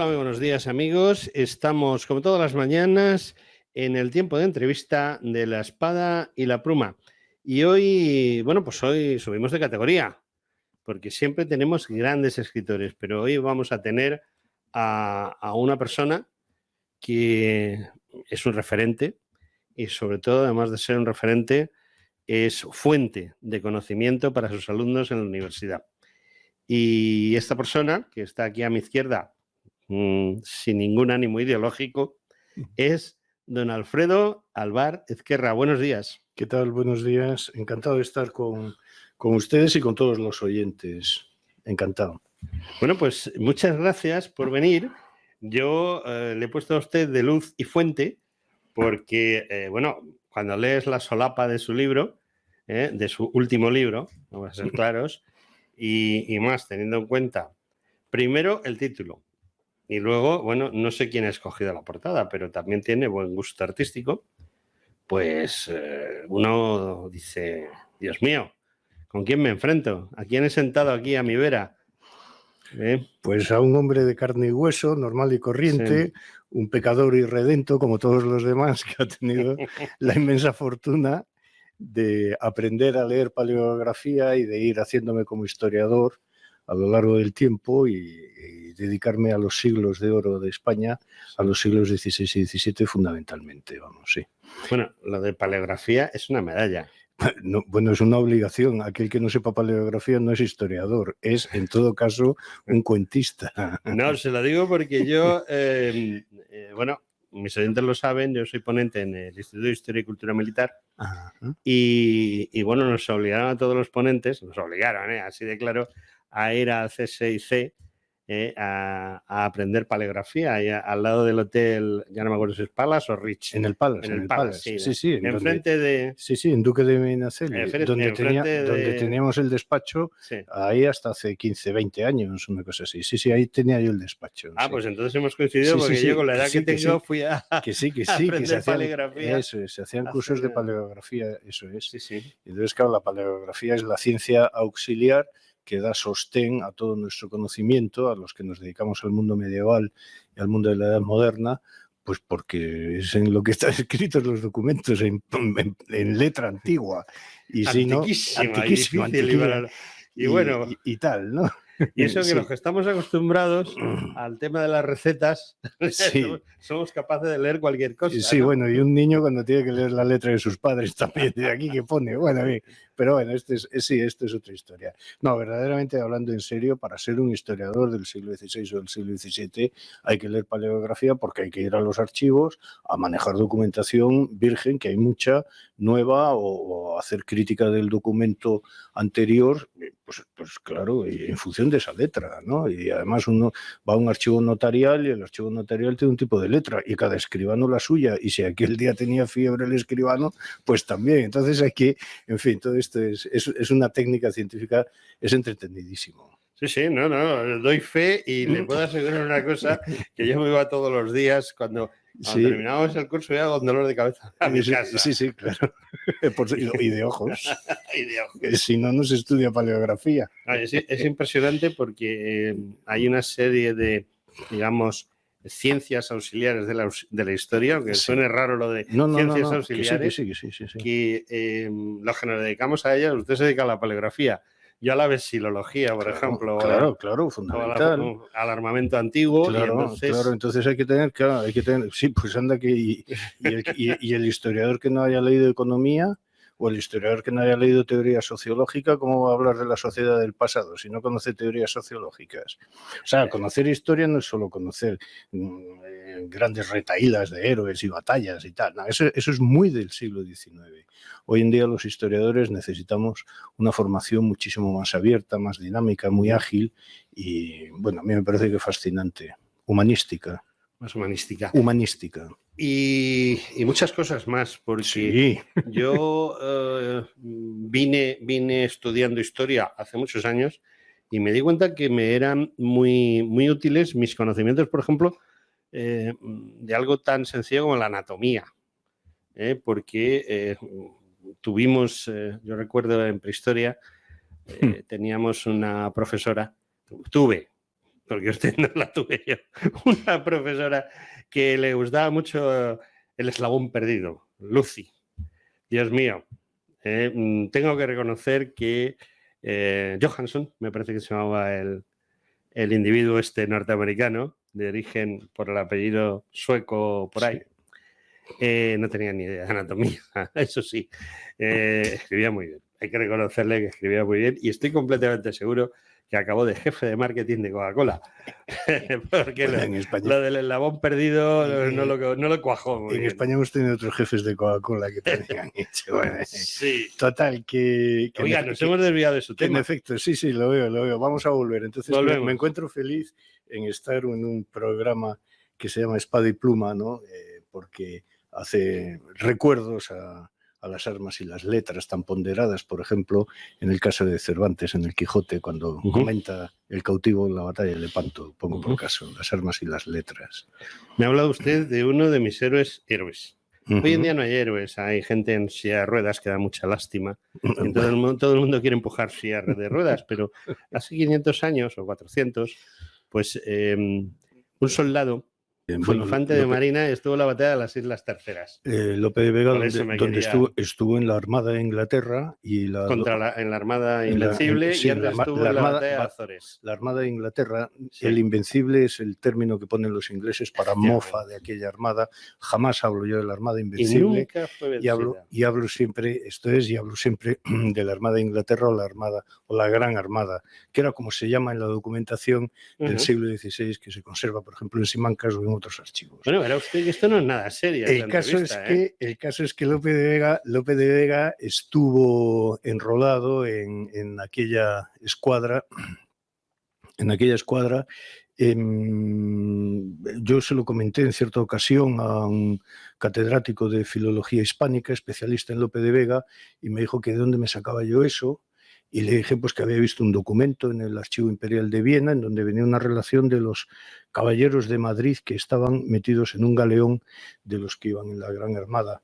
Hola, muy buenos días, amigos. Estamos, como todas las mañanas, en el tiempo de entrevista de La Espada y la Pluma. Y hoy, hoy subimos de categoría, porque siempre tenemos grandes escritores, pero hoy vamos a tener a una persona que es un referente y, sobre todo, además de ser un referente, es fuente de conocimiento para sus alumnos en la universidad. Y esta persona, que está aquí a mi izquierda, sin ningún ánimo ideológico, es don Alfredo Alvar Ezquerra. Buenos días. ¿Qué tal? Buenos días. Encantado de estar con ustedes y con todos los oyentes. Encantado. Bueno, pues muchas gracias por venir. Yo le he puesto a usted de luz y fuente porque, cuando lees la solapa de su libro, de su último libro, vamos a ser claros, y más teniendo en cuenta, primero, el título. Y luego, no sé quién ha escogido la portada, pero también tiene buen gusto artístico. Pues uno dice, Dios mío, ¿con quién me enfrento? ¿A quién he sentado aquí a mi vera? Pues a un hombre de carne y hueso, normal y corriente, sí. Un pecador irredento como todos los demás, que ha tenido la inmensa fortuna de aprender a leer paleografía y de ir haciéndome como historiador a lo largo del tiempo y dedicarme a los siglos de oro de España, a los siglos XVI y XVII fundamentalmente, vamos, sí. Bueno, lo de paleografía es una medalla. No, bueno, es una obligación. Aquel que no sepa paleografía no es historiador, es, en todo caso, un cuentista. No, se lo digo porque yo, mis oyentes lo saben, yo soy ponente en el Instituto de Historia y Cultura Militar. Ajá. Y nos obligaron a todos los ponentes, así de claro, a ir al CSIC a aprender paleografía al lado del hotel, ya no me acuerdo si es Palace o Rich. En el Palace. Sí, enfrente de... Sí, en Duque de Medinaceli, donde teníamos el despacho, sí. Ahí hasta hace 15, 20 años, una cosa así. Sí, ahí tenía yo el despacho. Ah, sí. pues entonces hemos coincidido, porque yo con la edad que tengo fui a aprender paleografía. Eso es, se hacían cursos de paleografía, eso es. Sí. Entonces, claro, la paleografía es la ciencia auxiliar que da sostén a todo nuestro conocimiento, a los que nos dedicamos al mundo medieval y al mundo de la Edad Moderna, pues porque es en lo que están escritos los documentos, en letra antigua. Y si no, antiquísima. Y tal, ¿no? Y eso que sí. Los que estamos acostumbrados al tema de las recetas, sí. Somos capaces de leer cualquier cosa. Sí, ¿no? Bueno, y un niño cuando tiene que leer la letra de sus padres también, de aquí que pone, bueno, pero bueno, esto es otra historia. No, verdaderamente hablando en serio, para ser un historiador del siglo XVI o del siglo XVII hay que leer paleografía porque hay que ir a los archivos a manejar documentación virgen, que hay mucha, nueva, o hacer crítica del documento anterior, pues claro, y en función de esa letra, ¿no? Y además uno va a un archivo notarial y el archivo notarial tiene un tipo de letra y cada escribano la suya, y si aquel día tenía fiebre el escribano, pues también. Entonces hay que, en fin, todo esto es una técnica científica, es entretenidísimo. Sí, no, doy fe y le puedo asegurar una cosa, que yo me iba todos los días cuando terminábamos el curso ya con dolor de cabeza a mi casa. Sí, claro. Y de ojos. Si no, no se estudia paleografía. Es impresionante porque hay una serie de, digamos, ciencias auxiliares de la historia, aunque suene raro lo de ciencias auxiliares, que los que nos dedicamos a ellas, usted se dedica a la paleografía. Yo a la vesilología, por ejemplo. Claro, fundamental. Al armamento antiguo. Claro, entonces hay que tener, sí, pues anda que y el historiador que no haya leído economía, o el historiador que no haya leído teoría sociológica, ¿cómo va a hablar de la sociedad del pasado si no conoce teorías sociológicas? O sea, conocer historia no es solo conocer grandes retahílas de héroes y batallas y tal. No, eso es muy del siglo XIX. Hoy en día los historiadores necesitamos una formación muchísimo más abierta, más dinámica, muy ágil y, bueno, a mí me parece que fascinante. Humanística. Más humanística. Humanística. Y muchas cosas más, porque sí. Yo vine estudiando historia hace muchos años y me di cuenta que me eran muy, muy útiles mis conocimientos, por ejemplo, de algo tan sencillo como la anatomía, porque tuvimos, yo recuerdo en prehistoria, teníamos una profesora, tuve porque usted no la tuve yo, una profesora que le gustaba mucho el eslabón perdido, Lucy. Dios mío, tengo que reconocer que Johansson, me parece que se llamaba el individuo este norteamericano, de origen por el apellido sueco por ahí, no tenía ni idea de anatomía, eso sí, escribía muy bien. Hay que reconocerle que escribía muy bien y estoy completamente seguro que acabó de jefe de marketing de Coca-Cola. Porque Bueno, lo del eslabón perdido no lo cuajó muy bien. España hemos tenido otros jefes de Coca-Cola que también han hecho. Bueno, sí. Total, que oiga, nos hemos desviado de su tema. En efecto, sí, lo veo. Vamos a volver. Entonces me encuentro feliz en estar en un programa que se llama Espada y Pluma, ¿no? Porque hace recuerdos a las armas y las letras tan ponderadas, por ejemplo, en el caso de Cervantes, en el Quijote, cuando comenta el cautivo en la batalla de Lepanto, pongo por caso, las armas y las letras. Me ha hablado usted de uno de mis héroes. Hoy en día no hay héroes, hay gente en silla de ruedas que da mucha lástima. Y todo el mundo quiere empujar silla de ruedas, pero hace 500 años o 400, pues un soldado fue infante de marina y estuvo en la batalla de las Islas Terceras. Lope de Vega, donde estuvo en la Armada de Inglaterra y en la Armada Invencible y antes estuvo en la batalla de Azores. La Armada de Inglaterra, el Invencible es el término que ponen los ingleses para mofa de aquella armada. Jamás hablo yo de la Armada Invencible. Y nunca fue vencida. Y hablo siempre de la Armada de Inglaterra o la Gran Armada, que era como se llama en la documentación del siglo XVI, que se conserva, por ejemplo, en Simancas o en otros archivos. Bueno, verá usted que esto no es nada serio. El caso es que Lope de Vega estuvo enrolado en aquella escuadra. Yo se lo comenté en cierta ocasión a un catedrático de filología hispánica, especialista en Lope de Vega, y me dijo que de dónde me sacaba yo eso. Y le dije pues que había visto un documento en el Archivo Imperial de Viena en donde venía una relación de los caballeros de Madrid que estaban metidos en un galeón de los que iban en la Gran Armada.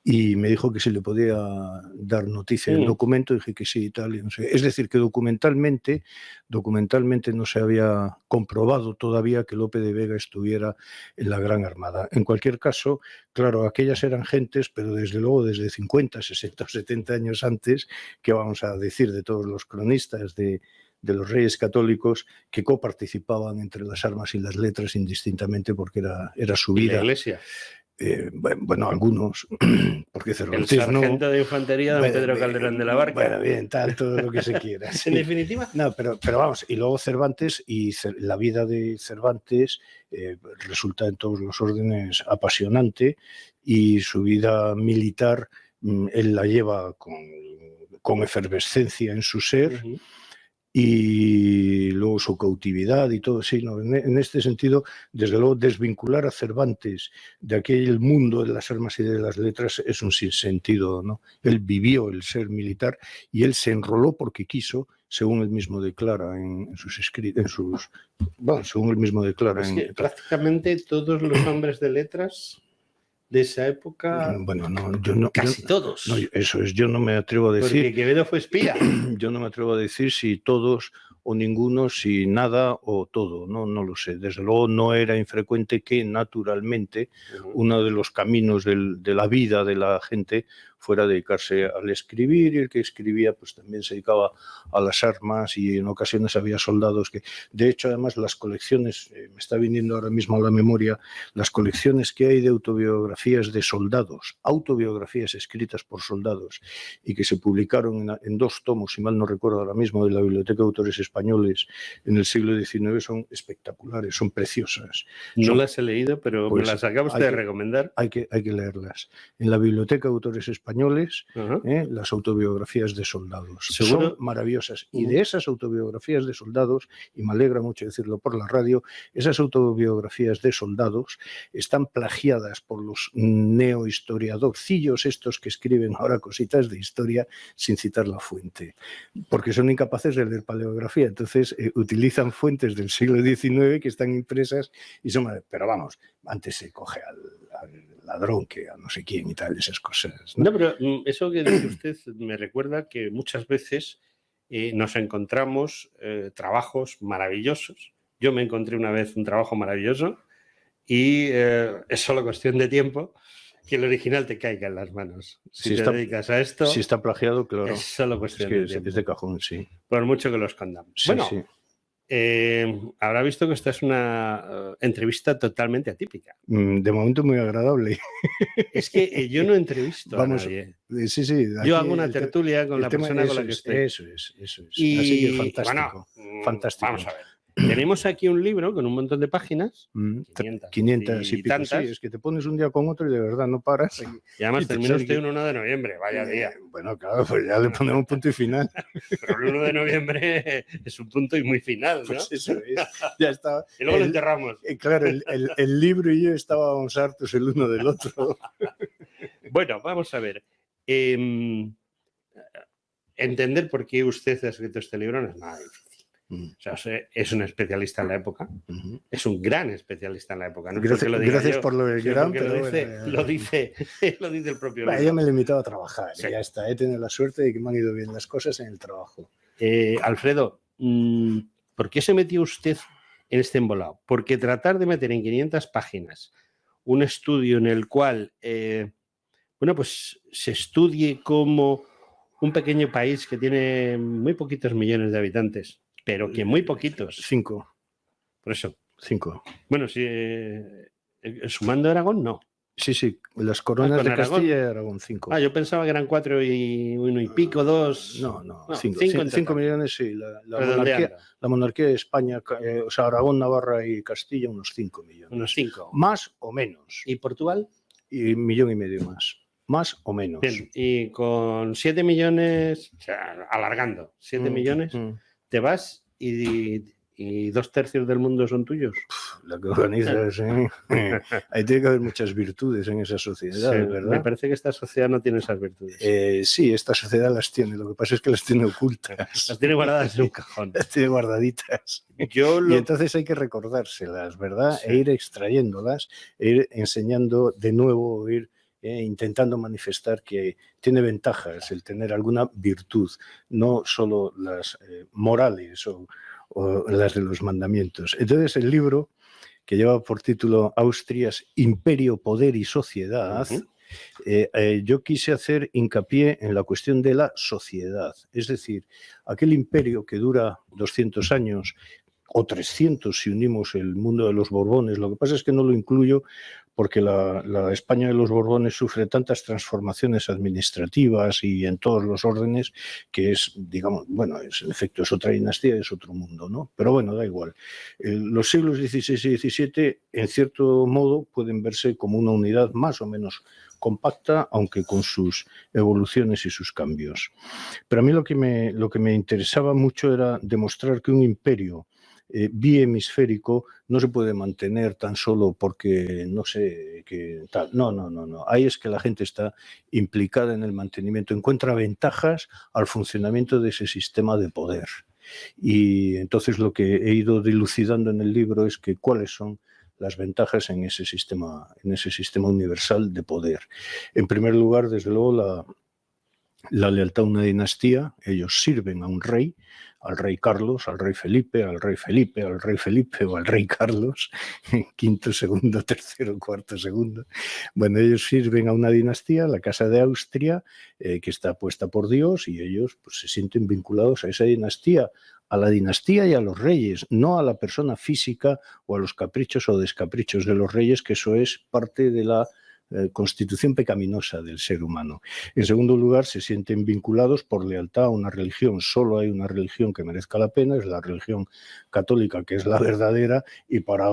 Y me dijo que si le podía dar noticia del documento, dije que sí y tal. Y no sé. Es decir, que documentalmente no se había comprobado todavía que Lope de Vega estuviera en la Gran Armada. En cualquier caso, claro, aquellas eran gentes, pero desde luego desde 50, 60 o 70 años antes, que vamos a decir de todos los cronistas de los reyes católicos que coparticipaban entre las armas y las letras indistintamente porque era su vida. ¿Y la Iglesia? Bueno, algunos, porque Cervantes el sargento de infantería, don Pedro Calderón de la Barca. Bueno, bien, tal, todo lo que se quiera. Sí. En definitiva. No, pero vamos, y luego Cervantes y la vida de Cervantes resulta en todos los órdenes apasionante y su vida militar él la lleva con efervescencia en su ser. Y luego su cautividad y todo, sí, ¿no? En este sentido, desde luego, desvincular a Cervantes de aquel mundo de las armas y de las letras es un sinsentido, ¿no? Él vivió el ser militar y él se enroló porque quiso, según él mismo declara en sus escritos, según él mismo declara. Es que prácticamente todos los hombres de letras de esa época, bueno, casi todos. No, eso es, yo no me atrevo a decir. Porque Quevedo fue espía. Yo no me atrevo a decir si todos o ninguno, si nada o todo, no lo sé. Desde luego no era infrecuente que naturalmente uno de los caminos de la vida de la gente fuera dedicarse al escribir, y el que escribía pues también se dedicaba a las armas, y en ocasiones había soldados que, de hecho, además las colecciones, me está viniendo ahora mismo a la memoria, las colecciones que hay de autobiografías de soldados, autobiografías escritas por soldados y que se publicaron en 2 tomos, si mal no recuerdo ahora mismo, de la Biblioteca de Autores Españoles en el siglo XIX, son espectaculares, son preciosas. No las he leído, pero pues me las acaba usted de recomendar. Hay que leerlas. En la Biblioteca de Autores Españoles, las autobiografías de soldados. ¿Seguro? Son maravillosas. Y de esas autobiografías de soldados, y me alegra mucho decirlo por la radio, esas autobiografías de soldados están plagiadas por los neohistoriadorcillos estos que escriben ahora cositas de historia sin citar la fuente, porque son incapaces de leer paleografía. Entonces utilizan fuentes del siglo XIX que están impresas y son... Pero vamos, antes se coge al ladrón que a no sé quién y tal, esas cosas. No, pero eso que dice usted me recuerda que muchas veces nos encontramos trabajos maravillosos Yo me encontré una vez un trabajo maravilloso y es solo cuestión de tiempo que el original te caiga en las manos. Si te dedicas a esto, si está plagiado, claro. Es solo cuestión de tiempo. Es de cajón, sí. Por mucho que lo escondamos. Sí, bueno, sí. Habrá visto que esta es una entrevista totalmente atípica. De momento muy agradable. Es que yo no entrevisto a nadie. Sí, sí. Yo hago una tertulia con la persona con la que estoy. Eso es. Y, así que fantástico. Bueno, fantástico. Vamos a ver. Tenemos aquí un libro con un montón de páginas, 500 y pico, tantas. sí, es que te pones un día con otro y de verdad no paras. Y además termina usted un 1 de noviembre, vaya día. Bueno, claro, pues ya le ponemos punto y final. Pero el 1 de noviembre es un punto y muy final, ¿no? Pues eso es, ya está. Y luego lo enterramos. Claro, el libro y yo estábamos hartos el uno del otro. Bueno, vamos a ver. Entender por qué usted ha escrito este libro no es nada difícil. O sea, es un especialista en la época, es un gran especialista en la época. No gracias por lo del gran, pero lo dice el propio libro. Yo me he limitado a trabajar, sí. Y ya está. He tenido la suerte de que me han ido bien las cosas en el trabajo. Alfredo, ¿por qué se metió usted en este embolado? Porque tratar de meter en 500 páginas un estudio en el cual pues se estudie como un pequeño país que tiene muy poquitos millones de habitantes, pero que muy poquitos. 5. Por eso. 5. Bueno, si sumando Aragón, no. Sí, las coronas de Aragón, Castilla y Aragón, 5. Yo pensaba que eran 4 y 1 y pico, 2. No, 5 millones, sí. La monarquía de España, o sea, Aragón, Navarra y Castilla, unos 5 millones. Unos 5. Más o menos. ¿Y Portugal? Y 1,5 millones más. Más o menos. Bien, y con 7 millones, o sea, alargando, 7 millones, te vas y 2/3 del mundo son tuyos. La que organizas, ¿eh? Ahí tiene que haber muchas virtudes en esa sociedad, sí, ¿verdad? Me parece que esta sociedad no tiene esas virtudes. Sí, esta sociedad las tiene, lo que pasa es que las tiene ocultas. Las tiene guardadas en un cajón. Las tiene guardaditas. Y entonces hay que recordárselas, ¿verdad? Sí. E ir extrayéndolas, e ir enseñando de nuevo, ir intentando manifestar que tiene ventajas el tener alguna virtud, no solo las morales o las de los mandamientos. Entonces el libro, que lleva por título Austrias, Imperio, Poder y Sociedad, yo quise hacer hincapié en la cuestión de la sociedad, es decir, aquel imperio que dura 200 años o 300 si unimos el mundo de los Borbones. Lo que pasa es que no lo incluyo porque la España de los Borbones sufre tantas transformaciones administrativas y en todos los órdenes que es, digamos, bueno, en efecto es otra dinastía, es otro mundo, ¿no? Pero bueno, da igual. Los siglos XVI y XVII, en cierto modo, pueden verse como una unidad más o menos compacta, aunque con sus evoluciones y sus cambios. Pero a mí lo que me interesaba mucho era demostrar que un imperio bihemisférico no se puede mantener tan solo porque no sé qué tal. No. Ahí es que la gente está implicada en el mantenimiento, encuentra ventajas al funcionamiento de ese sistema de poder. Y entonces lo que he ido dilucidando en el libro es que cuáles son las ventajas en ese sistema universal de poder. En primer lugar, desde luego, la lealtad a una dinastía. Ellos sirven a un rey, al rey Carlos, al rey Felipe, al rey Felipe, al rey Felipe o al rey Carlos, quinto, segundo, tercero, cuarto, segundo. Bueno, ellos sirven a una dinastía, la Casa de Austria, que está puesta por Dios, y ellos pues, se sienten vinculados a esa dinastía, a la dinastía y a los reyes, no a la persona física o a los caprichos o descaprichos de los reyes, que eso es parte de la constitución pecaminosa del ser humano. En segundo lugar, se sienten vinculados por lealtad a una religión. Solo hay una religión que merezca la pena, es la religión católica, que es la verdadera, y para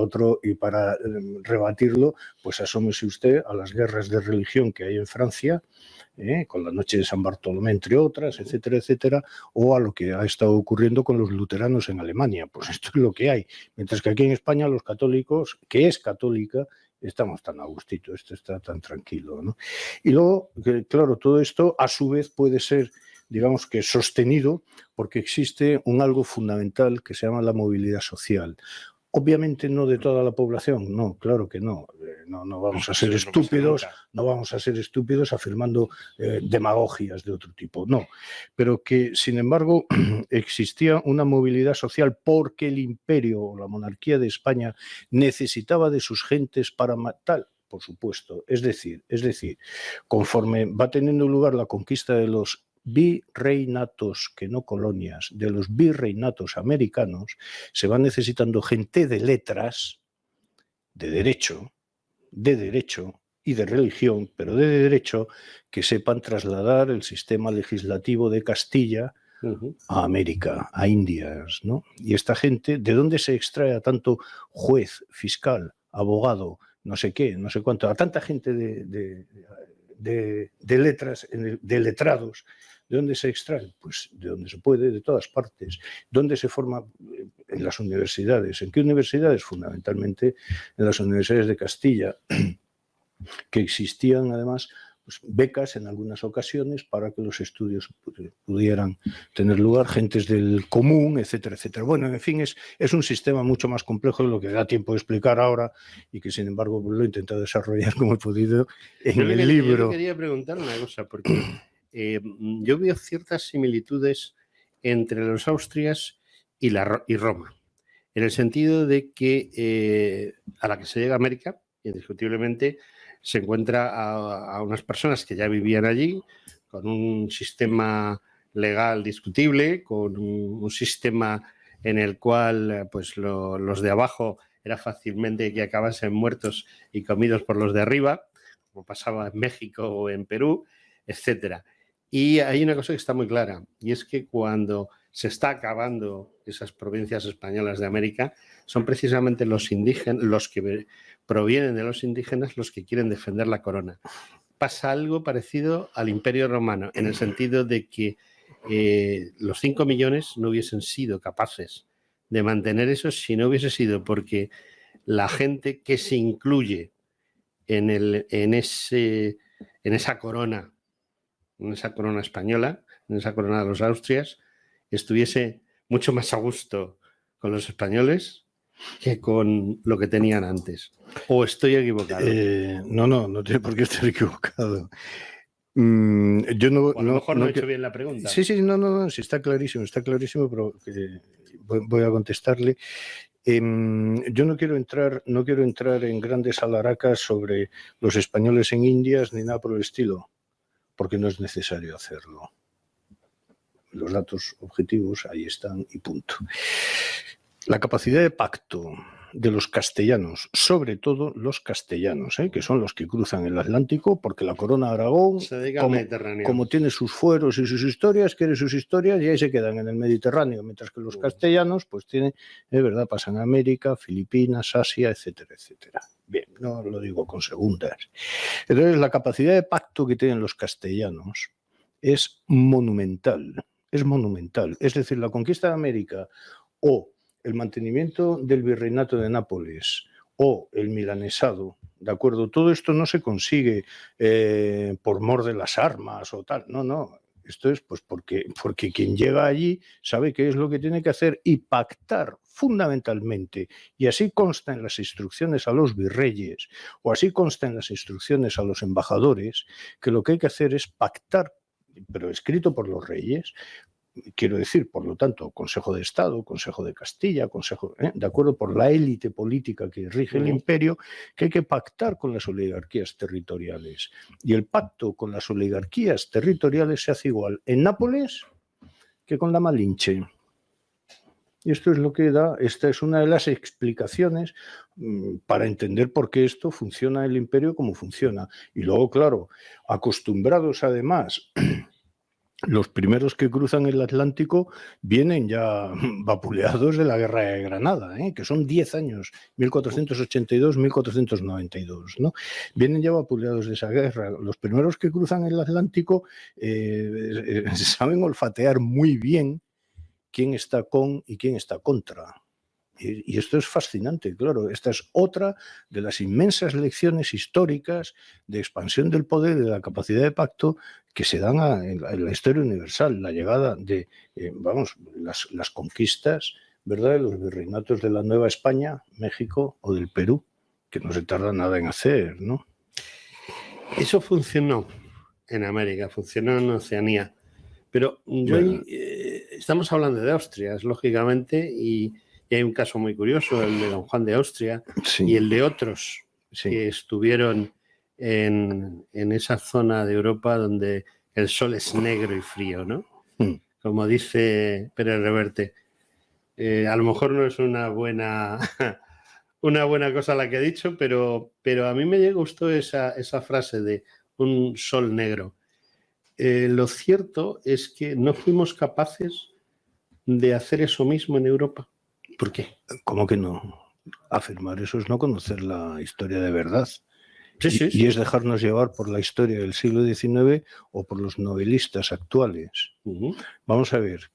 rebatirlo, pues asómese usted a las guerras de religión que hay en Francia, con la noche de San Bartolomé, entre otras, etcétera, etcétera, o a lo que ha estado ocurriendo con los luteranos en Alemania. Pues esto es lo que hay. Mientras que aquí en España los católicos, que es católica, estamos tan a gustito, esto está tan tranquilo, ¿no? Y luego, claro, todo esto a su vez puede ser, digamos que sostenido, porque existe un algo fundamental que se llama la movilidad social. Obviamente no de toda la población, no, claro que no. No vamos a ser estúpidos, no vamos a ser estúpidos afirmando demagogias de otro tipo, no. Pero que, sin embargo, existía una movilidad social porque el imperio o la monarquía de España necesitaba de sus gentes para tal, por supuesto. Es decir, conforme va teniendo lugar la conquista de los virreinatos, que no colonias, de los virreinatos americanos, se va necesitando gente de letras, de derecho y de religión, pero de derecho, que sepan trasladar el sistema legislativo de Castilla a América, a Indias, ¿no? Y esta gente, ¿de dónde se extrae a tanto juez, fiscal, abogado, no sé qué, no sé cuánto, a tanta gente de letras, de letrados? ¿De dónde se extrae? Pues de donde se puede, de todas partes. ¿Dónde se forma? En las universidades. ¿En qué universidades? Fundamentalmente en las universidades de Castilla, que existían además pues, becas en algunas ocasiones para que los estudios pudieran tener lugar, gentes del común, etcétera, etcétera. Bueno, en fin, es un sistema mucho más complejo de lo que da tiempo de explicar ahora y que, sin embargo, lo he intentado desarrollar como he podido en el libro. Yo le quería preguntar una cosa, porque yo veo ciertas similitudes entre los Austrias y Roma, en el sentido de que a la que se llega a América, indiscutiblemente, se encuentra a unas personas que ya vivían allí, con un sistema legal discutible, con un sistema en el cual pues los de abajo era fácilmente que acabasen muertos y comidos por los de arriba, como pasaba en México o en Perú, etcétera. Y hay una cosa que está muy clara, y es que cuando se está acabando esas provincias españolas de América, son precisamente los indígenas, los que provienen de los indígenas, los que quieren defender la corona. Pasa algo parecido al Imperio Romano, en el sentido de que los 5 millones no hubiesen sido capaces de mantener eso si no hubiese sido porque la gente que se incluye en esa corona española, en esa corona de los Austrias, estuviese mucho más a gusto con los españoles que con lo que tenían antes. ¿O estoy equivocado? No tiene por qué estar equivocado. Yo no, a lo mejor no he hecho bien la pregunta. Sí, sí, está clarísimo, pero voy a contestarle. Yo no quiero entrar en grandes alaracas sobre los españoles en Indias ni nada por el estilo, porque no es necesario hacerlo. Los datos objetivos ahí están y punto. La capacidad de pacto de los castellanos, sobre todo los castellanos, que son los que cruzan el Atlántico, porque la corona de Aragón, como tiene sus fueros y sus historias, quiere sus historias y ahí se quedan en el Mediterráneo, mientras que los castellanos, pues tienen, es verdad, pasan a América, Filipinas, Asia, etcétera, etcétera. Bien, no lo digo con segundas. Entonces, la capacidad de pacto que tienen los castellanos es monumental, Es decir, la conquista de América o el mantenimiento del virreinato de Nápoles o el milanesado, ¿de acuerdo? Todo esto no se consigue por mor de las armas o tal, no. Esto es pues porque quien llega allí sabe qué es lo que tiene que hacer y pactar fundamentalmente, y así consta en las instrucciones a los virreyes o así consta en las instrucciones a los embajadores, que lo que hay que hacer es pactar, pero escrito por los reyes. Quiero decir, por lo tanto, Consejo de Estado, Consejo de Castilla, de acuerdo, por la élite política que rige el imperio, que hay que pactar con las oligarquías territoriales. Y el pacto con las oligarquías territoriales se hace igual en Nápoles que con la Malinche. Y esto es lo que da, esta es una de las explicaciones para entender por qué esto funciona el imperio como funciona. Y luego, claro, acostumbrados además... Los primeros que cruzan el Atlántico vienen ya vapuleados de la Guerra de Granada, que son 10 años, 1482-1492, ¿no? Vienen ya vapuleados de esa guerra. Los primeros que cruzan el Atlántico saben olfatear muy bien quién está con y quién está contra. Y esto es fascinante, claro. Esta es otra de las inmensas lecciones históricas de expansión del poder y de la capacidad de pacto que se dan en la historia universal. La llegada de, las conquistas ¿verdad?, de los virreinatos de la Nueva España, México o del Perú, que no se tarda nada en hacer, ¿no? Eso funcionó en América, funcionó en Oceanía. Pero estamos hablando de Austria, lógicamente, y hay un caso muy curioso, el de Don Juan de Austria, sí, y el de otros que estuvieron en esa zona de Europa donde el sol es negro y frío, ¿no? Como dice Pérez Reverte. A lo mejor no es una buena cosa la que he dicho, pero a mí me gustó esa frase de un sol negro. Lo cierto es que no fuimos capaces de hacer eso mismo en Europa. ¿Por qué? ¿Cómo que no? Afirmar eso es no conocer la historia de verdad. Sí. Y es dejarnos llevar por la historia del siglo XIX o por los novelistas actuales. Vamos a ver.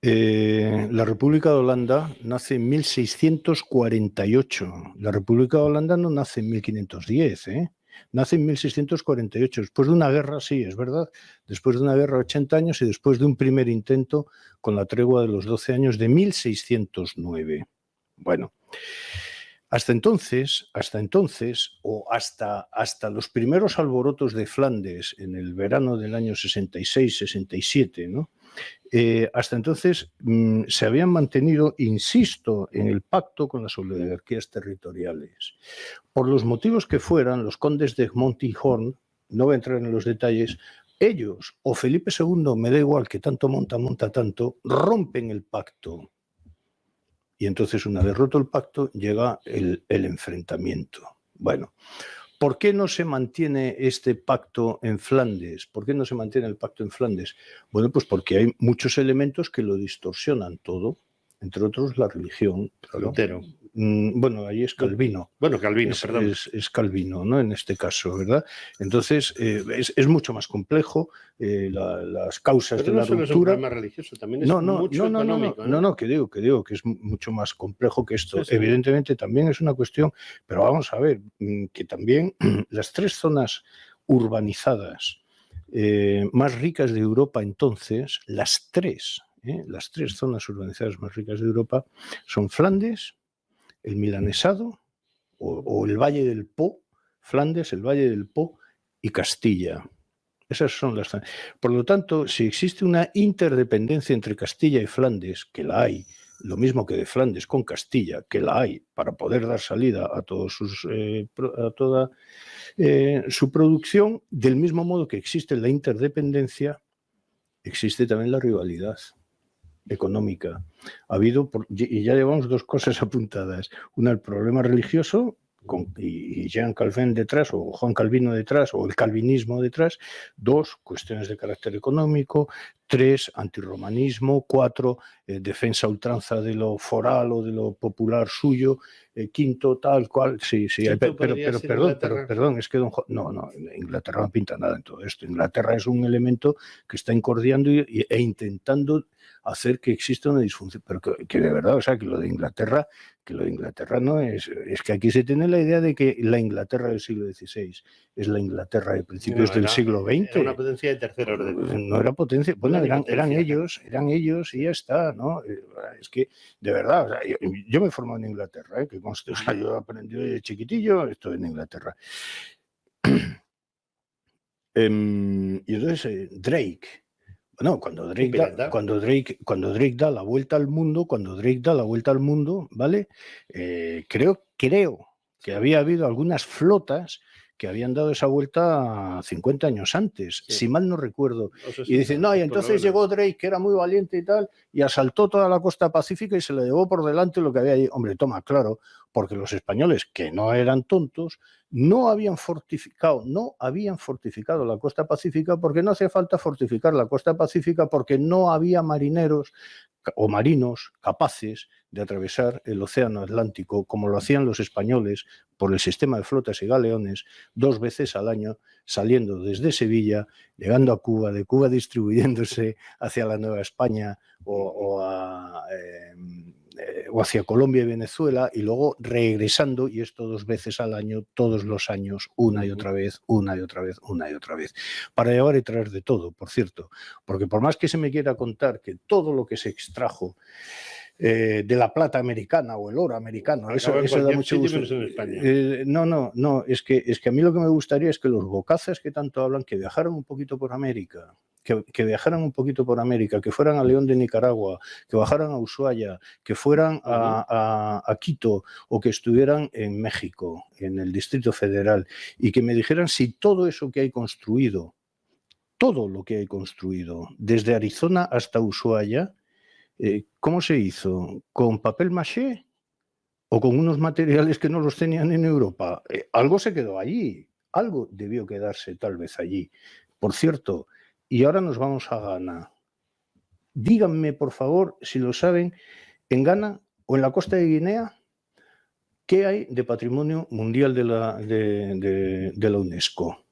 La República de Holanda nace en 1648. La República de Holanda no nace en 1510, ¿eh? Nace en 1648, después de una guerra, sí, es verdad, después de una guerra de 80 años y después de un primer intento con la tregua de los 12 años de 1609. Bueno, hasta entonces, o hasta los primeros alborotos de Flandes en el verano del año 66-67, ¿no? Hasta entonces se habían mantenido, insisto, en el pacto con las oligarquías territoriales. Por los motivos que fueran, los condes de Egmont y Horn, no voy a entrar en los detalles, ellos o Felipe II, me da igual, que tanto monta tanto, rompen el pacto. Y entonces, una vez roto el pacto, llega el enfrentamiento. Bueno, ¿por qué no se mantiene este pacto en Flandes? ¿Por qué no se mantiene el pacto en Flandes? Bueno, pues porque hay muchos elementos que lo distorsionan todo, entre otros la religión. Claro. Lutero. Bueno, ahí es Calvino. Bueno, Calvino, perdón. Es Calvino, ¿no? En este caso, ¿verdad? Entonces, es mucho más complejo las causas de la ruptura. No es un problema religioso, también es mucho económico. No, que digo que es mucho más complejo que esto. Sí. Evidentemente también es una cuestión, pero vamos a ver, que también las 3 zonas urbanizadas más ricas de Europa entonces, las tres zonas urbanizadas más ricas de Europa son Flandes, el Milanesado o el Valle del Po, Flandes, el Valle del Po y Castilla. Esas son las. Por lo tanto, si existe una interdependencia entre Castilla y Flandes, que la hay, lo mismo que de Flandes con Castilla, que la hay para poder dar salida a toda su producción, del mismo modo que existe la interdependencia, existe también la rivalidad económica. Ha habido, y ya llevamos 2 cosas apuntadas. Una, el problema religioso, y Jean Calvin detrás, o Juan Calvino detrás, o el calvinismo detrás. 2, cuestiones de carácter económico. 3, antirromanismo. 4, defensa a ultranza de lo foral o de lo popular suyo. 5, tal cual. Sí, pero perdón, es que no, Inglaterra no pinta nada en todo esto. Inglaterra es un elemento que está incordiando e intentando hacer que exista una disfunción, pero que de verdad, o sea, que lo de Inglaterra no es que aquí se tiene la idea de que la Inglaterra del siglo XVI es la Inglaterra de principios del siglo XX. Era una potencia de tercer orden. No era potencia, bueno, eran ellos y ya está, ¿no? Es que, de verdad, o sea, yo me he formado en Inglaterra, que conste, o sea, yo aprendí de chiquitillo, estoy en Inglaterra. Y entonces, Drake. Bueno, cuando Drake da la vuelta al mundo, ¿vale? Creo que había habido algunas flotas que habían dado esa vuelta 50 años antes, si mal no recuerdo. Y dicen, no, y entonces llegó Drake, que era muy valiente y tal, y asaltó toda la costa pacífica y se le llevó por delante lo que había allí. Hombre, toma, claro, porque los españoles, que no eran tontos, no habían fortificado la costa pacífica, porque no hacía falta fortificar la costa pacífica, porque no había marineros o marinos capaces de atravesar el océano Atlántico como lo hacían los españoles por el sistema de flotas y galeones 2 veces al año, saliendo desde Sevilla, llegando a Cuba, de Cuba distribuyéndose hacia la Nueva España o hacia Colombia y Venezuela, y luego regresando, y esto 2 veces al año, todos los años, una y otra vez, para llevar y traer de todo, por cierto, porque por más que se me quiera contar que todo lo que se extrajo de la plata americana o el oro americano. Eso da mucho gusto. No, es que a mí lo que me gustaría es que los bocazas que tanto hablan, que viajaran un poquito por América, que viajaran un poquito por América, que fueran a León de Nicaragua, que bajaran a Ushuaia, que fueran a Quito o que estuvieran en México, en el Distrito Federal, y que me dijeran si todo eso que hay construido, todo lo que hay construido, desde Arizona hasta Ushuaia, ¿cómo se hizo? ¿Con papel maché o con unos materiales que no los tenían en Europa? Algo se quedó allí, algo debió quedarse tal vez allí. Por cierto, y ahora nos vamos a Ghana. Díganme, por favor, si lo saben, en Ghana o en la costa de Guinea, ¿qué hay de patrimonio mundial de la UNESCO?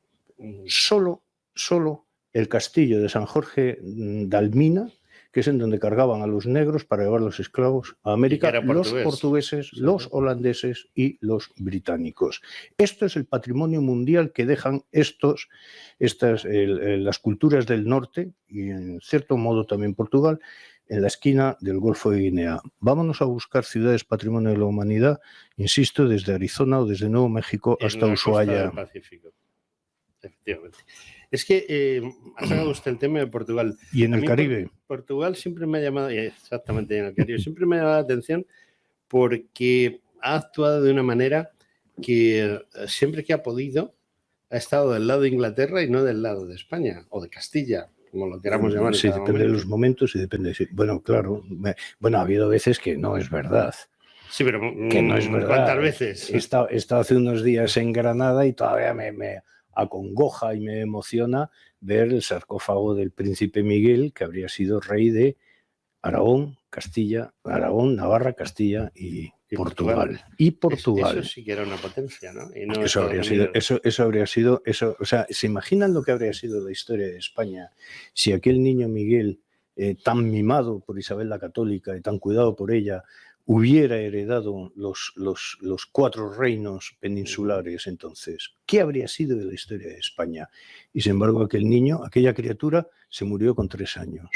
Solo el castillo de San Jorge de Almina, que es en donde cargaban a los negros para llevar los esclavos a América, los portugueses, los holandeses y los británicos. Esto es el patrimonio mundial que dejan las culturas del norte y en cierto modo también Portugal, en la esquina del Golfo de Guinea. Vámonos a buscar ciudades patrimonio de la humanidad, insisto, desde Arizona o desde Nuevo México hasta Ushuaia. Efectivamente. Es que ha sacado usted el tema de Portugal. Y en el Caribe. Portugal siempre me ha llamado, exactamente en el Caribe, siempre me ha llamado la atención porque ha actuado de una manera que siempre que ha podido ha estado del lado de Inglaterra y no del lado de España o de Castilla, como lo queramos llamar. Sí, depende de los momentos y depende. Bueno, claro. Bueno, ha habido veces que no es verdad. Sí, pero que no es verdad. ¿Cuántas veces? He estado hace unos días en Granada y todavía me acongoja y me emociona ver el sarcófago del príncipe Miguel, que habría sido rey de Aragón, Navarra, Castilla y Portugal. Y Portugal. Eso sí que era una potencia, ¿no? Y no eso habría sido, o sea, ¿se imaginan lo que habría sido la historia de España si aquel niño Miguel, tan mimado por Isabel la Católica y tan cuidado por ella, hubiera heredado los 4 reinos peninsulares entonces? ¿Qué habría sido de la historia de España? Y sin embargo aquella criatura se murió con 3 años.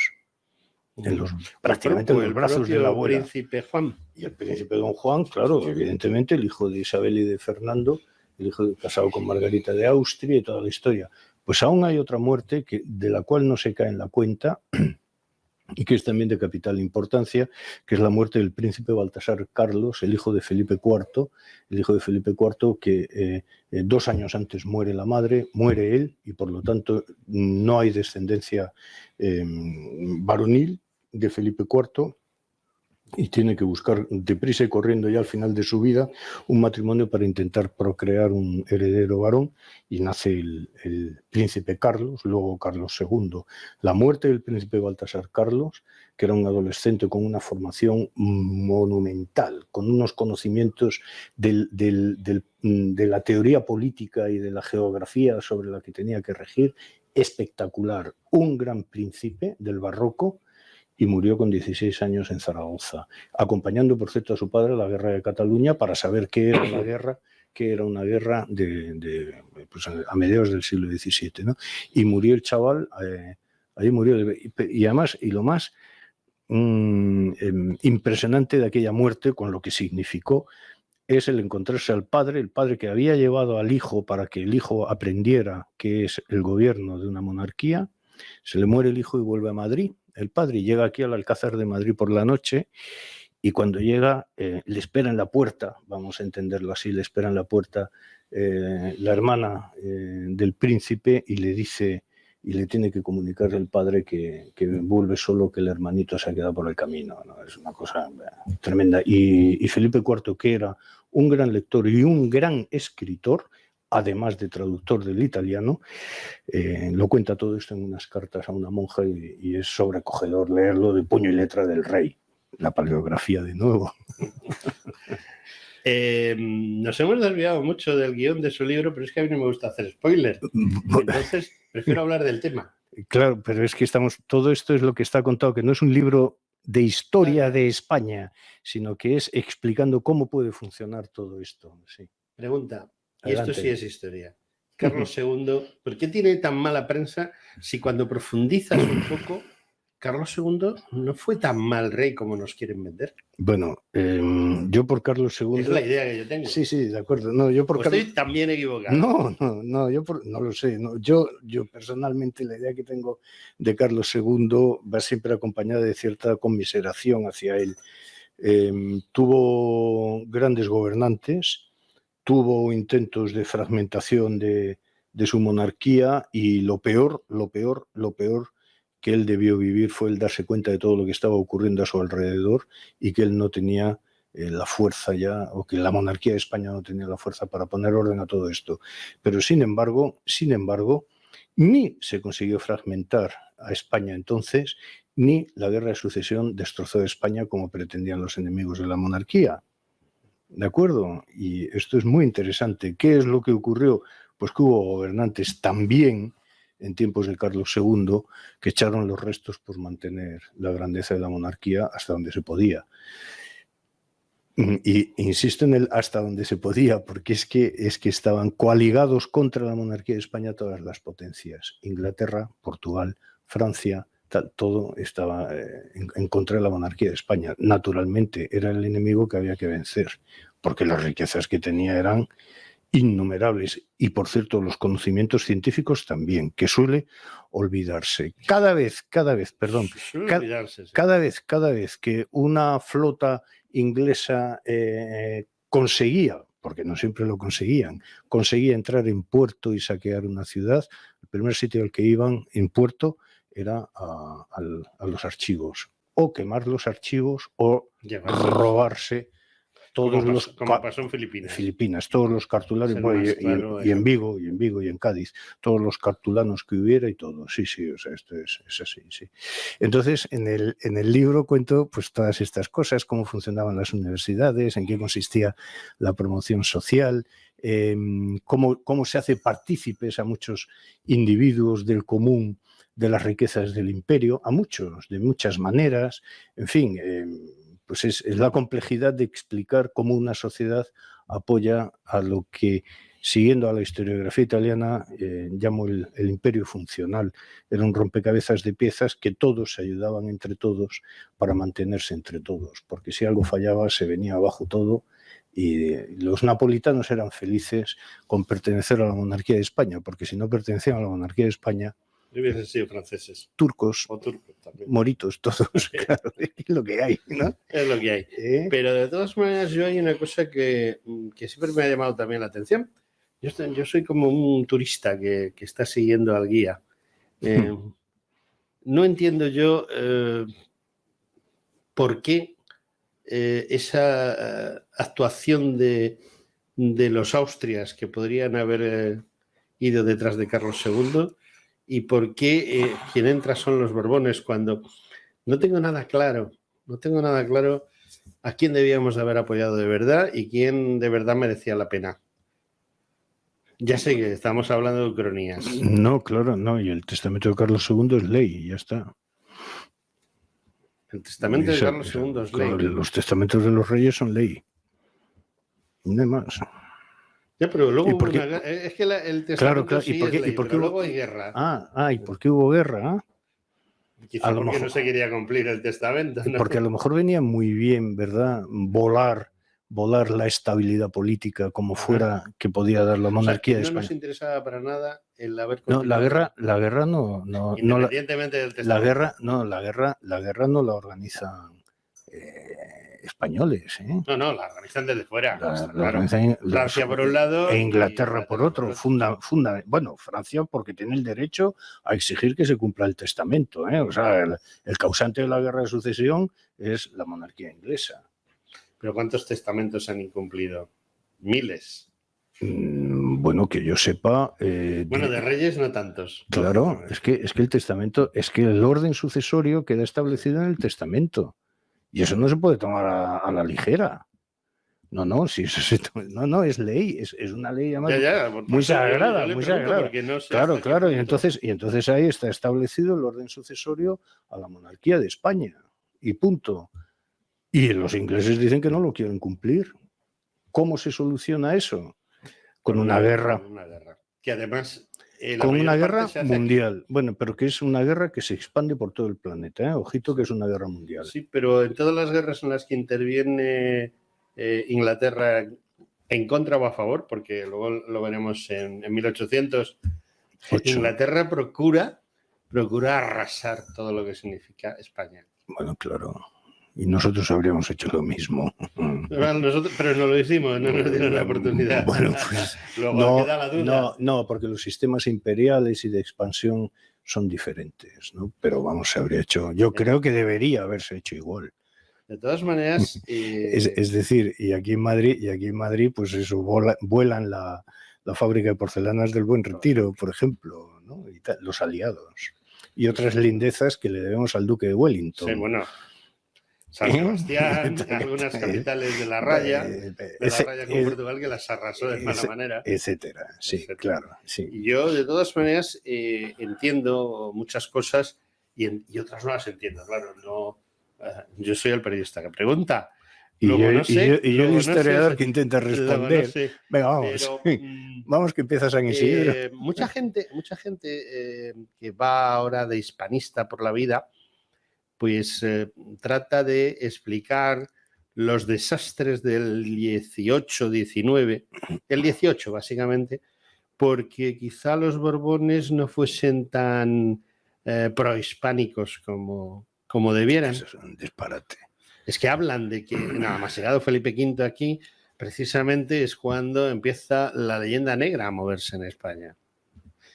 Prácticamente en los brazos de la abuela. El príncipe Juan. Y el príncipe Don Juan, claro, evidentemente el hijo de Isabel y de Fernando, el hijo casado con Margarita de Austria y toda la historia. Pues aún hay otra muerte de la cual no se cae en la cuenta y que es también de capital importancia, que es la muerte del príncipe Baltasar Carlos, el hijo de Felipe IV, que 2 años antes muere la madre, muere él, y por lo tanto no hay descendencia varonil de Felipe IV, y tiene que buscar deprisa y corriendo ya al final de su vida un matrimonio para intentar procrear un heredero varón, y nace el príncipe Carlos, luego Carlos II. La muerte del príncipe Baltasar Carlos, que era un adolescente con una formación monumental, con unos conocimientos de la teoría política y de la geografía sobre la que tenía que regir, espectacular, un gran príncipe del barroco, y murió con 16 años en Zaragoza, acompañando, por cierto, a su padre a la guerra de Cataluña para saber qué era la guerra, que era una guerra pues a mediados del siglo XVII, ¿no? Y murió el chaval, ahí murió, y además, y lo más impresionante de aquella muerte, con lo que significó, es el encontrarse al padre, el padre que había llevado al hijo para que el hijo aprendiera qué es el gobierno de una monarquía. Se le muere el hijo y vuelve a Madrid. El padre llega aquí al Alcázar de Madrid por la noche, y cuando llega le espera en la puerta, vamos a entenderlo así, le espera en la puerta la hermana del príncipe, y le dice, y le tiene que comunicar el padre que vuelve solo, que el hermanito se ha quedado por el camino, ¿no? Es una cosa tremenda. Y Felipe IV, que era un gran lector y un gran escritor, además de traductor del italiano, lo cuenta todo esto en unas cartas a una monja, y es sobrecogedor leerlo de puño y letra del rey. La paleografía de nuevo. Nos hemos desviado mucho del guión de su libro, pero es que a mí no me gusta hacer spoilers. Entonces prefiero hablar del tema. Claro, pero es que todo esto es lo que está contado, que no es un libro de historia de España, sino que es explicando cómo puede funcionar todo esto. Sí. Pregunta. Y esto sí es historia. Carlos II, ¿por qué tiene tan mala prensa si cuando profundizas un poco Carlos II no fue tan mal rey como nos quieren vender. Bueno, yo por Carlos II... Es la idea que yo tengo. Sí, de acuerdo. No, yo por Pues Carlos... estoy también equivocado. No, no lo sé. No. Yo personalmente la idea que tengo de Carlos II va siempre acompañada de cierta conmiseración hacia él. Tuvo grandes gobernantes, tuvo intentos de fragmentación de su monarquía y lo peor que él debió vivir fue el darse cuenta de todo lo que estaba ocurriendo a su alrededor y que él no tenía la fuerza ya, o que la monarquía de España no tenía la fuerza para poner orden a todo esto. Pero sin embargo, ni se consiguió fragmentar a España entonces, ni la guerra de sucesión destrozó España como pretendían los enemigos de la monarquía. ¿De acuerdo? Y esto es muy interesante. ¿Qué es lo que ocurrió? Pues que hubo gobernantes también en tiempos de Carlos II que echaron los restos por mantener la grandeza de la monarquía hasta donde se podía. Y insisto en el hasta donde se podía, porque es que estaban coaligados contra la monarquía de España todas las potencias. Inglaterra, Portugal, Francia, todo estaba en contra de la monarquía de España. Naturalmente era el enemigo que había que vencer, porque las riquezas que tenía eran innumerables. Y, por cierto, los conocimientos científicos también, que suele olvidarse. Cada vez que una flota inglesa conseguía, porque no siempre lo conseguía entrar en puerto y saquear una ciudad, el primer sitio al que iban en puerto era a los archivos, o quemar los archivos o robarse todos como pasó en Filipinas, todos los cartulanos, y en Vigo y en Cádiz, todos los cartulanos que hubiera y todo. Sí, o sea, esto es así, sí. Entonces, en el libro cuento pues todas estas cosas, cómo funcionaban las universidades, en qué consistía la promoción social, cómo se hace partícipes a muchos individuos del común de las riquezas del imperio, a muchos, de muchas maneras, en fin, pues es la complejidad de explicar cómo una sociedad apoya a lo que, siguiendo a la historiografía italiana, llamo el imperio funcional. Era un rompecabezas de piezas que todos se ayudaban entre todos para mantenerse entre todos, porque si algo fallaba se venía abajo todo, y los napolitanos eran felices con pertenecer a la monarquía de España, porque si no pertenecían a la monarquía de España, hubiesen sido franceses. Turcos, también. Moritos, todos, claro, es lo que hay, ¿no? Es lo que hay. Pero de todas maneras, yo hay una cosa que siempre me ha llamado también la atención. Yo soy como un turista que está siguiendo al guía. No entiendo yo por qué esa actuación de los Austrias que podrían haber ido detrás de Carlos II y por qué quien entra son los Borbones cuando no tengo nada claro a quién debíamos haber apoyado de verdad y quién de verdad merecía la pena. Ya sé que estamos hablando de ucronías. No, claro, no, y el testamento de Carlos II es ley, y ya está. El testamento de Carlos II es ley. Claro, los testamentos de los reyes son ley. No hay más. Ya, pero luego es que el testamento sí es ley, pero luego hay guerra. ¿Y por qué hubo guerra? Quizá porque no se quería cumplir el testamento, ¿no? Porque a lo mejor venía muy bien, ¿verdad? Volar la estabilidad política como fuera que podía dar la monarquía de España. No nos interesaba para nada el haber continuado. No, la guerra no. Independientemente del testamento. La guerra no la organizan españoles. No, la organizan desde fuera. Francia por un lado e Inglaterra por otro. Bueno, Francia porque tiene el derecho a exigir que se cumpla el testamento. O sea, el causante de la guerra de sucesión es la monarquía inglesa. ¿Pero cuántos testamentos se han incumplido? Miles. Bueno, que yo sepa... de reyes no tantos. Claro, es que el testamento, es que el orden sucesorio queda establecido en el testamento. Y eso no se puede tomar a la ligera. No, si eso es ley, es una ley además muy sagrada, muy sagrada. Claro, y entonces ahí está establecido el orden sucesorio a la monarquía de España. Y punto. Y los ingleses dicen que no lo quieren cumplir. ¿Cómo se soluciona eso? Con una guerra. Que además la con mayor una parte guerra se hace aquí. mundial. Bueno, pero que es una guerra que se expande por todo el planeta, ¿eh? Ojito que es una guerra mundial. Sí, pero en todas las guerras en las que interviene Inglaterra en contra o a favor, porque luego lo veremos en 1800, Inglaterra procura arrasar todo lo que significa España. Bueno, claro. Y nosotros habríamos hecho lo mismo. Pero no lo hicimos, no nos dieron la oportunidad. Bueno, pues luego queda la duda. No, porque los sistemas imperiales y de expansión son diferentes, ¿no? Pero vamos, se habría hecho. Yo creo que debería haberse hecho igual. De todas maneras. Es decir, y aquí en Madrid, pues eso, vuelan la fábrica de porcelanas del Buen Retiro, por ejemplo, ¿no? Y los aliados. Y otras lindezas que le debemos al Duque de Wellington. Sí, bueno. San Sebastián, algunas capitales de la raya con Portugal que las arrasó de mala manera. Etcétera, sí, etcétera. Claro. Sí. Y yo, de todas maneras, entiendo muchas cosas y otras no las entiendo, claro. No, yo soy el periodista que pregunta. Y yo el historiador que intenta responder. No sé, venga, vamos. Pero, vamos que empieza San Isidro. Mucha gente que va ahora de hispanista por la vida, pues trata de explicar los desastres del 18-19, el 18 básicamente, porque quizá los Borbones no fuesen tan prohispánicos como debieran. Eso es un disparate. Es que hablan de que nada más llegado Felipe V aquí, precisamente es cuando empieza la leyenda negra a moverse en España.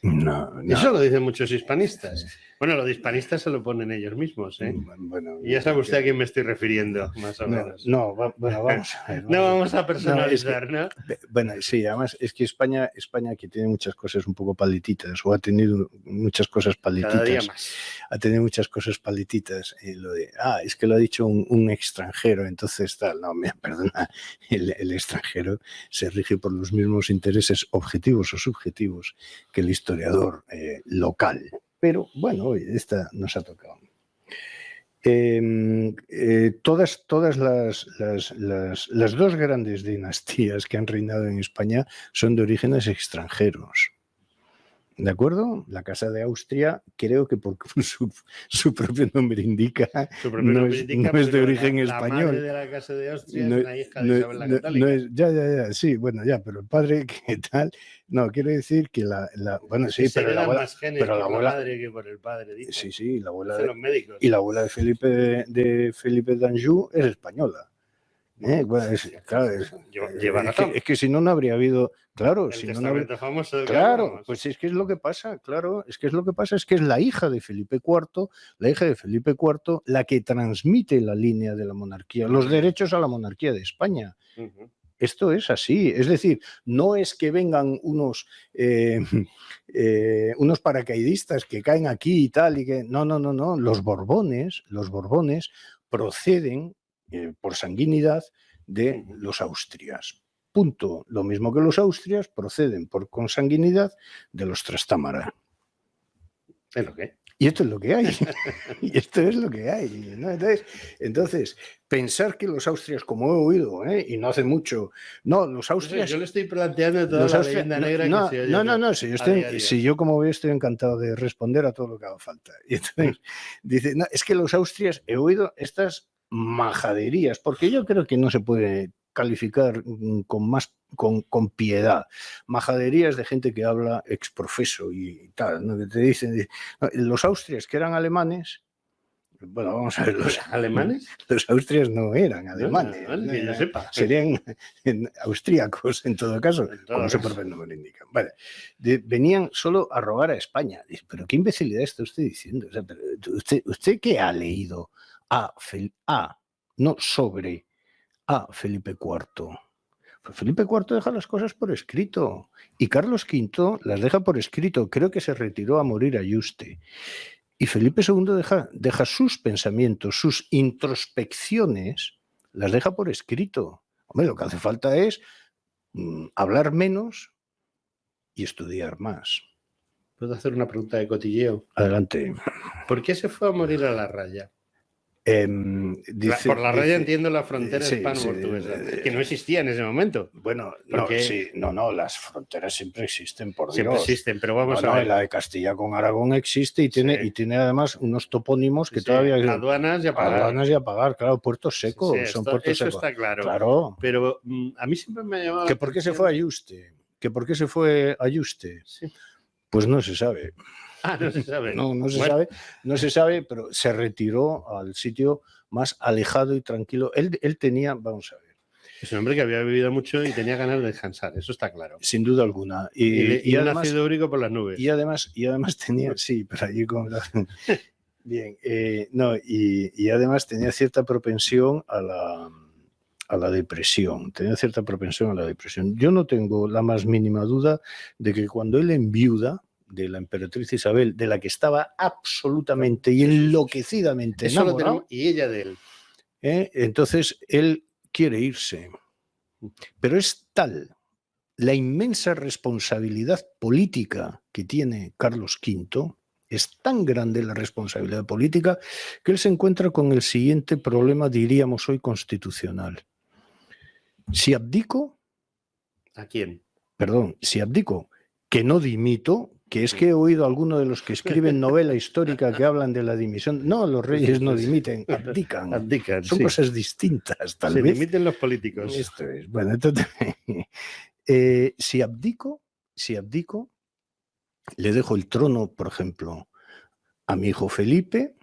No. Eso lo dicen muchos hispanistas. Bueno, lo de hispanistas se lo ponen ellos mismos, ¿eh? Bueno, y ya sabe usted a quién me estoy refiriendo, más o menos. Bueno, vamos a ver. No vamos a personalizar, ¿no? Bueno, sí, además es que España que tiene muchas cosas un poco palititas, o ha tenido muchas cosas palititas. Cada día más. Ha tenido muchas cosas palititas. Lo de, es que lo ha dicho un extranjero, entonces tal. No, perdona, el extranjero se rige por los mismos intereses objetivos o subjetivos que el historiador local. Pero bueno, esta nos ha tocado. Todas las dos grandes dinastías que han reinado en España son de orígenes extranjeros. ¿De acuerdo? La Casa de Austria, creo que por su propio nombre indica, no es de origen español. La madre de la Casa de Austria es una hija de Isabel la Católica. Ya, sí, bueno, ya, pero el padre, ¿qué tal? No, quiero decir que bueno, sí, pero la abuela... más genes por la madre que por el padre, dice. Sí, la abuela de los médicos. Y la abuela de Felipe d'Anjou es española. Bueno, lleva razón. Es que si no habría habido, claro, el testamento famoso. Claro, pues es que es lo que pasa, es que es la hija de Felipe IV, la que transmite la línea de la monarquía, los derechos a la monarquía de España. Esto es así, es decir, no es que vengan unos paracaidistas que caen aquí y tal, y que no, los Borbones proceden por sanguinidad de los Austrias. Punto. Lo mismo que los Austrias proceden por consanguinidad de los Trastámara. Es lo que hay. Y esto es lo que hay. ¿No? Entonces, pensar que los Austrias, como he oído, y no hace mucho, los Austrias... Yo le estoy planteando toda la leyenda negra que se oye. Si yo como veo estoy encantado de responder a todo lo que haga falta. Y entonces dice, es que los Austrias, he oído estas majaderías, porque yo creo que no se puede calificar con piedad. Majaderías de gente que habla exprofeso y tal, ¿no? Que te dicen, los Austrias que eran alemanes, bueno, vamos a ver, ¿Los alemanes? Los Austrias no eran alemanes, que yo sepa. Serían austríacos en todo caso, como su propio nombre indica. Vale. Venían solo a robar a España. Pero qué imbecilidad está usted diciendo. O sea, pero ¿usted qué ha leído sobre Felipe IV? Pues Felipe IV deja las cosas por escrito y Carlos V las deja por escrito. Creo que se retiró a morir a Yuste. Y Felipe II deja sus pensamientos, sus introspecciones, las deja por escrito. Hombre, lo que hace falta es hablar menos y estudiar más. ¿Puedo hacer una pregunta de cotilleo? Adelante. ¿Por qué se fue a morir a la raya? Dice, por la raya entiendo la frontera sí, hispano-portuguesa, que no existía en ese momento. Bueno, Porque no, las fronteras siempre existen, por siempre Dios. existen, pero vamos a No, ver. la de Castilla con Aragón existe y Sí. tiene además unos topónimos que Sí, todavía... aduanas y a pagar. Aduanas y a pagar, claro, puertos secos, Sí, son puertos eso secos. está claro. Claro. Pero a mí siempre me ha llamado ¿Que por qué se fue a Ayuste? ¿Que por qué se fue a Ayuste? Sí. Pues no se sabe. Ah, no se sabe. No se sabe, pero se retiró al sitio más alejado y tranquilo. Él tenía, vamos a ver. Es un hombre que había vivido mucho y tenía ganas de descansar, eso está claro. Sin duda alguna. Y un además, ácido úrico por las nubes. Y además tenía, sí, pero allí con bien, y además tenía cierta propensión a la depresión. Tenía cierta propensión a la depresión. Yo no tengo la más mínima duda de que cuando él enviuda de la emperatriz Isabel, de la que estaba absolutamente y enloquecidamente enamorado, y ella de él. Entonces él quiere irse. Pero es tal la inmensa responsabilidad política que tiene Carlos V, es tan grande la responsabilidad política, que él se encuentra con el siguiente problema, diríamos hoy, constitucional. Si abdico... ¿A quién? Perdón, si abdico, que no dimito, que es que he oído a alguno de los que escriben novela histórica que hablan de la dimisión. No, los reyes no dimiten, abdican. Son cosas distintas, tal vez. Se dimiten los políticos. Esto es. Bueno, entonces... si abdico, le dejo el trono, por ejemplo, a mi hijo Felipe,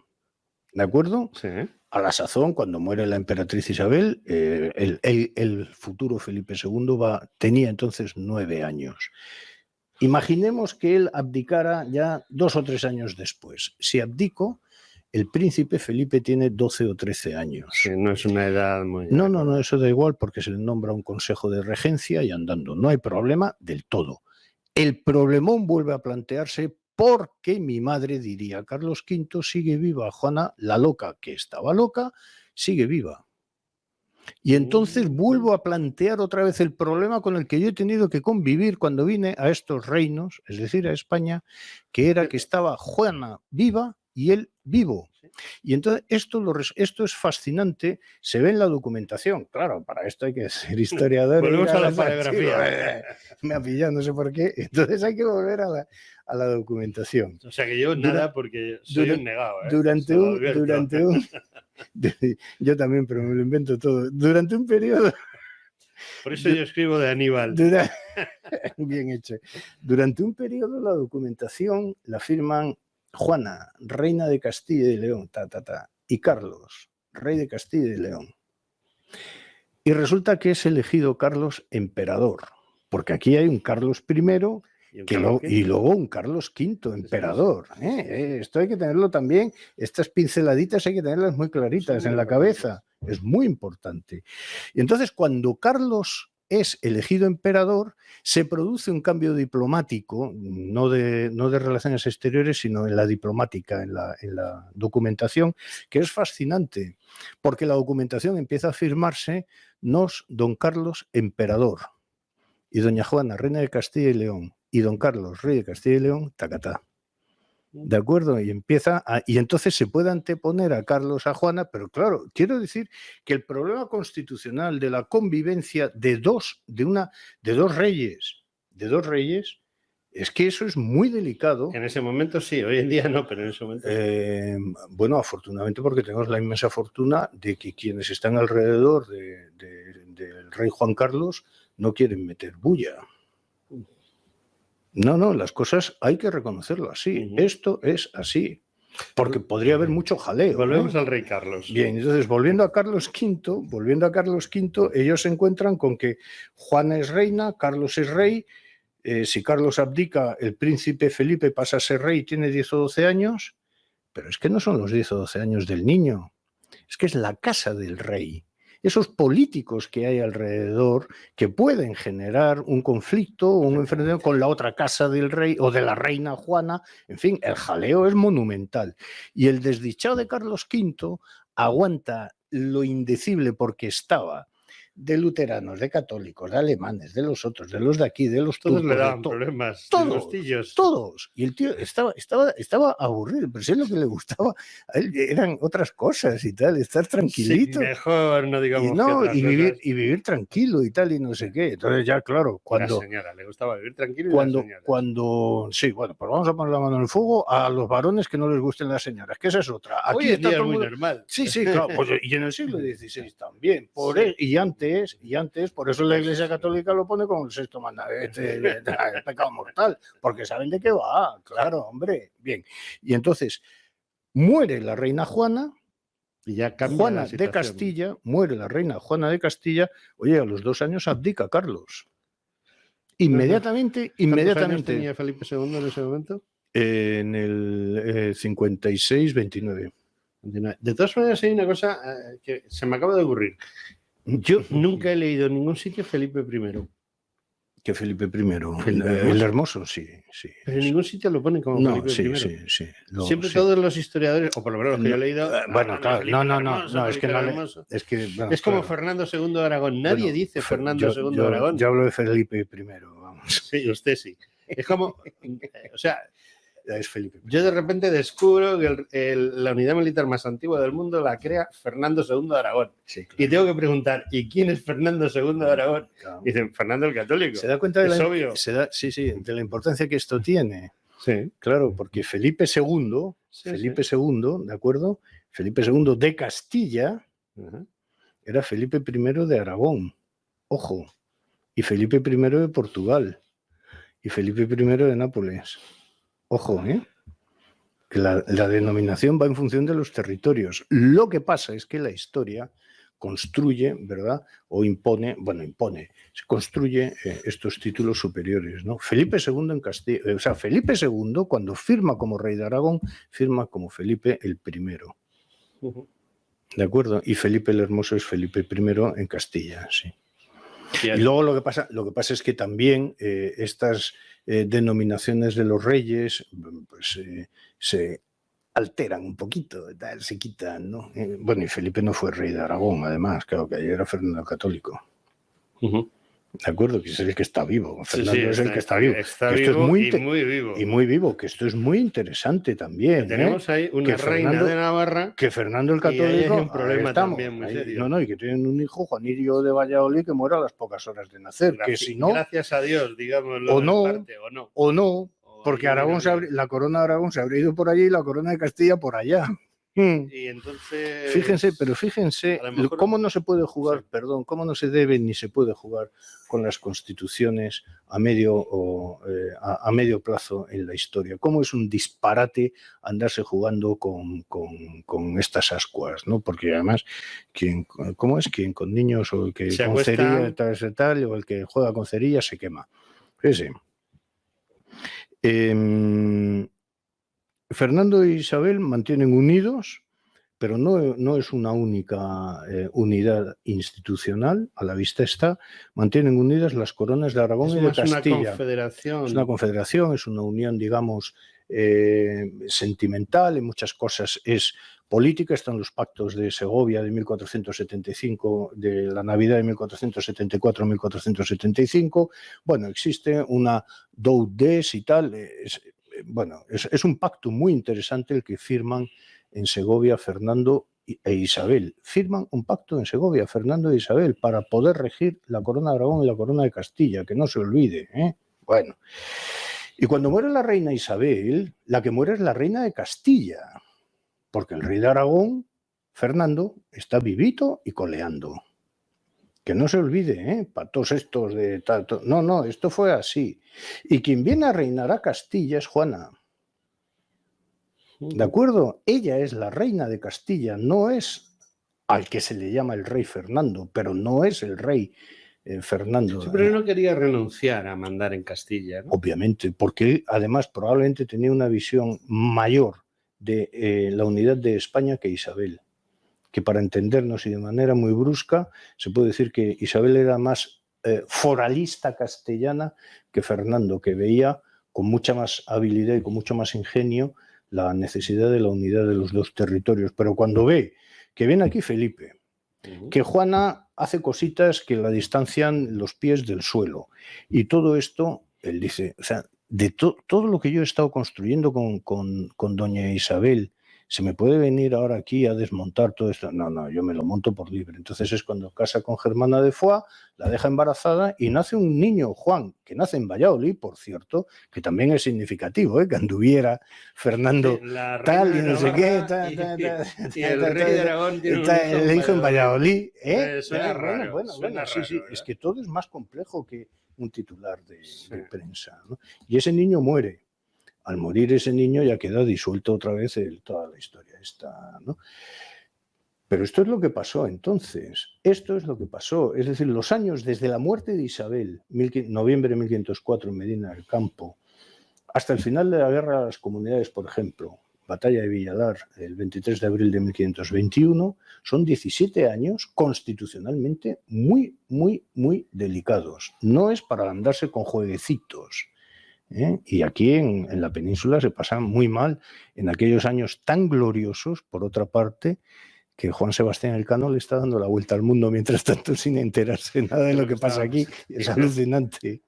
¿de acuerdo? Sí. A la sazón, cuando muere la emperatriz Isabel, el futuro Felipe II tenía entonces 9 años. Imaginemos que él abdicara ya 2 o 3 años después. Si abdico, el príncipe Felipe tiene 12 o 13 años. Sí, no es una edad muy... No, eso da igual porque se le nombra un consejo de regencia y andando. No hay problema del todo. El problemón vuelve a plantearse porque mi madre diría, Carlos V sigue viva, Juana, la loca que estaba loca, sigue viva. Y entonces vuelvo a plantear otra vez el problema con el que yo he tenido que convivir cuando vine a estos reinos, es decir, a España, que era que estaba Juana viva y él vivo. Y entonces esto es fascinante, se ve en la documentación. Claro, para esto hay que ser historiador. Volvemos a la paleografía. Me ha pillado, no sé por qué. Entonces hay que volver a la documentación. O sea que yo nada porque soy un negado. Yo también, pero me lo invento todo. Durante un periodo... Por eso yo escribo de Aníbal. Bien hecho. Durante un periodo la documentación la firman Juana, reina de Castilla y León, y Carlos, rey de Castilla y León. Y resulta que es elegido Carlos emperador, porque aquí hay un Carlos I y luego un Carlos V emperador. Esto hay que tenerlo también, estas pinceladitas hay que tenerlas muy claritas en la cabeza, es muy importante. Y entonces cuando Carlos es elegido emperador, se produce un cambio diplomático, no de relaciones exteriores, sino en la diplomática, en la documentación, que es fascinante, porque la documentación empieza a firmarse don Carlos emperador y doña Juana, reina de Castilla y León, y don Carlos, rey de Castilla y León, tacatá. ¿De acuerdo? Y y entonces se puede anteponer a Carlos a Juana, pero claro, quiero decir que el problema constitucional de la convivencia de dos reyes, es que eso es muy delicado. En ese momento sí, hoy en día no, pero en ese momento sí. Bueno, afortunadamente porque tenemos la inmensa fortuna de que quienes están alrededor del rey Juan Carlos no quieren meter bulla. No, las cosas hay que reconocerlo así. Esto es así. Porque podría haber mucho jaleo. Volvemos al rey Carlos. Bien, entonces volviendo a Carlos V, ellos se encuentran con que Juana es reina, Carlos es rey. Si Carlos abdica, el príncipe Felipe pasa a ser rey y tiene 10 o 12 años. Pero es que no son los 10 o 12 años del niño. Es que es la casa del rey. Esos políticos que hay alrededor que pueden generar un conflicto, un enfrentamiento con la otra casa del rey o de la reina Juana. En fin, el jaleo es monumental. Y el desdichado de Carlos V aguanta lo indecible porque estaba de luteranos, de católicos, de alemanes, de los otros, de los de aquí, de los Todos turcos, le de daban problemas. todos, Disgustillos. todos. Y el tío estaba aburrido, pero sé lo que le gustaba a él eran otras cosas y tal, estar tranquilito. Sí, mejor no digamos Y, no, que otras cosas. vivir tranquilo y tal, y no sé qué. Entonces ya, claro, cuando... La señora, le gustaba vivir tranquilo y las señoras. Sí, bueno, pues vamos a poner la mano en el fuego a los varones que no les gusten las señoras, que esa es otra. Aquí Hoy en está día todo es el muy mundo... normal. Sí, claro, pues, y en el siglo XVI también. Sí. Y antes, por eso la Iglesia Católica lo pone como el sexto mandamiento, el pecado mortal, porque saben de qué va, claro, hombre. Bien, y entonces muere la reina Juana, Y ya cambia Juana la de situación. Castilla, muere la reina Juana de Castilla, oye, a los 2 años abdica Carlos. Inmediatamente. ¿Cuántos años tenía Felipe II en ese momento? En el 56-29. De todas maneras, hay una cosa que se me acaba de ocurrir. Yo nunca he leído en ningún sitio Felipe I. Que Felipe I. Felipe El Hermoso, sí. Pero en ningún sitio lo ponen como No, Felipe sí, I. sí. Siempre todos los historiadores, o por lo menos los que yo he leído. Bueno, claro, no, es que no es que, bueno, es como claro. Fernando II de Aragón. Nadie dice Fernando II de Aragón. Yo hablo de Felipe I, vamos. Sí, usted sí. Es como, o sea, Es Felipe I. yo de repente descubro que la unidad militar más antigua del mundo la crea Fernando II de Aragón. Sí, claro. Y tengo que preguntar, ¿y quién es Fernando II de Aragón? Claro. Dicen, Fernando el Católico. ¿Se da cuenta es obvio. De la importancia que esto tiene? Sí. Claro, porque Felipe II, ¿de acuerdo? Felipe II de Castilla era Felipe I de Aragón, ojo, y Felipe I de Portugal, y Felipe I de Nápoles. Ojo, que la denominación va en función de los territorios. Lo que pasa es que la historia construye, ¿verdad? O se construye estos títulos superiores, ¿no? Felipe II en Castilla, o sea, Felipe II, cuando firma como rey de Aragón, firma como Felipe el I. ¿De acuerdo? Y Felipe el Hermoso es Felipe I en Castilla, sí. Y luego lo que pasa es que también estas denominaciones de los reyes pues, se alteran un poquito, se quitan, ¿no? Bueno, y Felipe no fue rey de Aragón, además, claro que ayer era Fernando el Católico. ¿De acuerdo? Que es el que está vivo. Fernando es el que está vivo. Está vivo muy vivo. Y muy vivo, que esto es muy interesante también. Que tenemos ahí una reina de Navarra. Que Fernando el Católico. Y hay un problema también muy serio. No, y que tienen un hijo, Juanillo de Valladolid, que muere a las pocas horas de nacer. Que si no. Gracias a Dios, digamos. O no. Porque la corona de Aragón se habría ido por allí y la corona de Castilla por allá. Y entonces. Fíjense cómo no se puede jugar, cómo no se debe ni se puede jugar con las constituciones a medio plazo en la historia. Cómo es un disparate andarse jugando con estas ascuas, ¿no? Porque además, quien con niños o el que con cerilla tal, o el que juega con cerilla se quema. Fíjense. Fernando e Isabel mantienen unidos, pero no es una única unidad institucional, a la vista está, mantienen unidas las coronas de Aragón y de Castilla. Es una confederación. Es una confederación, es una unión, digamos, sentimental, en muchas cosas es política, están los pactos de Segovia de 1475, de la Navidad de 1474-1475, bueno, existe una Doudes y tal, es un pacto muy interesante el que firman en Segovia Fernando e Isabel. Firman un pacto en Segovia, Fernando e Isabel, para poder regir la corona de Aragón y la corona de Castilla, que no se olvide. Bueno, y cuando muere la reina Isabel, la que muere es la reina de Castilla, porque el rey de Aragón, Fernando, está vivito y coleando. Que no se olvide, para todos estos de tanto. No, esto fue así. Y quien viene a reinar a Castilla es Juana. ¿De acuerdo? Ella es la reina de Castilla, no es al que se le llama el rey Fernando, pero no es el rey Fernando. Sí, pero él no quería renunciar a mandar en Castilla, ¿no? Obviamente, porque él además probablemente tenía una visión mayor de la unidad de España que Isabel. Que para entendernos y de manera muy brusca, se puede decir que Isabel era más foralista castellana que Fernando, que veía con mucha más habilidad y con mucho más ingenio la necesidad de la unidad de los dos territorios. Pero cuando ve que viene aquí Felipe, que Juana hace cositas que la distancian los pies del suelo. Y todo esto, él dice, o sea, de todo lo que yo he estado construyendo con doña Isabel, ¿se me puede venir ahora aquí a desmontar todo esto? No, yo me lo monto por libre. Entonces es cuando casa con Germana de Foix, la deja embarazada y nace un niño, Juan, que nace en Valladolid, por cierto, que también es significativo, que anduviera Fernando tal y no sé qué. Y el rey de Aragón tiene el hijo en Valladolid. Suena raro. Bueno, sí, ¿verdad? es que todo es más complejo que un titular de prensa, ¿no? Y ese niño muere. Al morir ese niño ya queda disuelto otra vez toda la historia esta, ¿no? Pero esto es lo que pasó entonces. Esto es lo que pasó. Es decir, los años desde la muerte de Isabel, noviembre de 1504 en Medina del Campo, hasta el final de la guerra a las comunidades, por ejemplo, batalla de Villadar, el 23 de abril de 1521, son 17 años constitucionalmente muy, muy, muy delicados. No es para andarse con jueguecitos. Y aquí en la península se pasa muy mal en aquellos años tan gloriosos, por otra parte, que Juan Sebastián Elcano le está dando la vuelta al mundo mientras tanto sin enterarse nada de lo que pasa aquí. Es alucinante,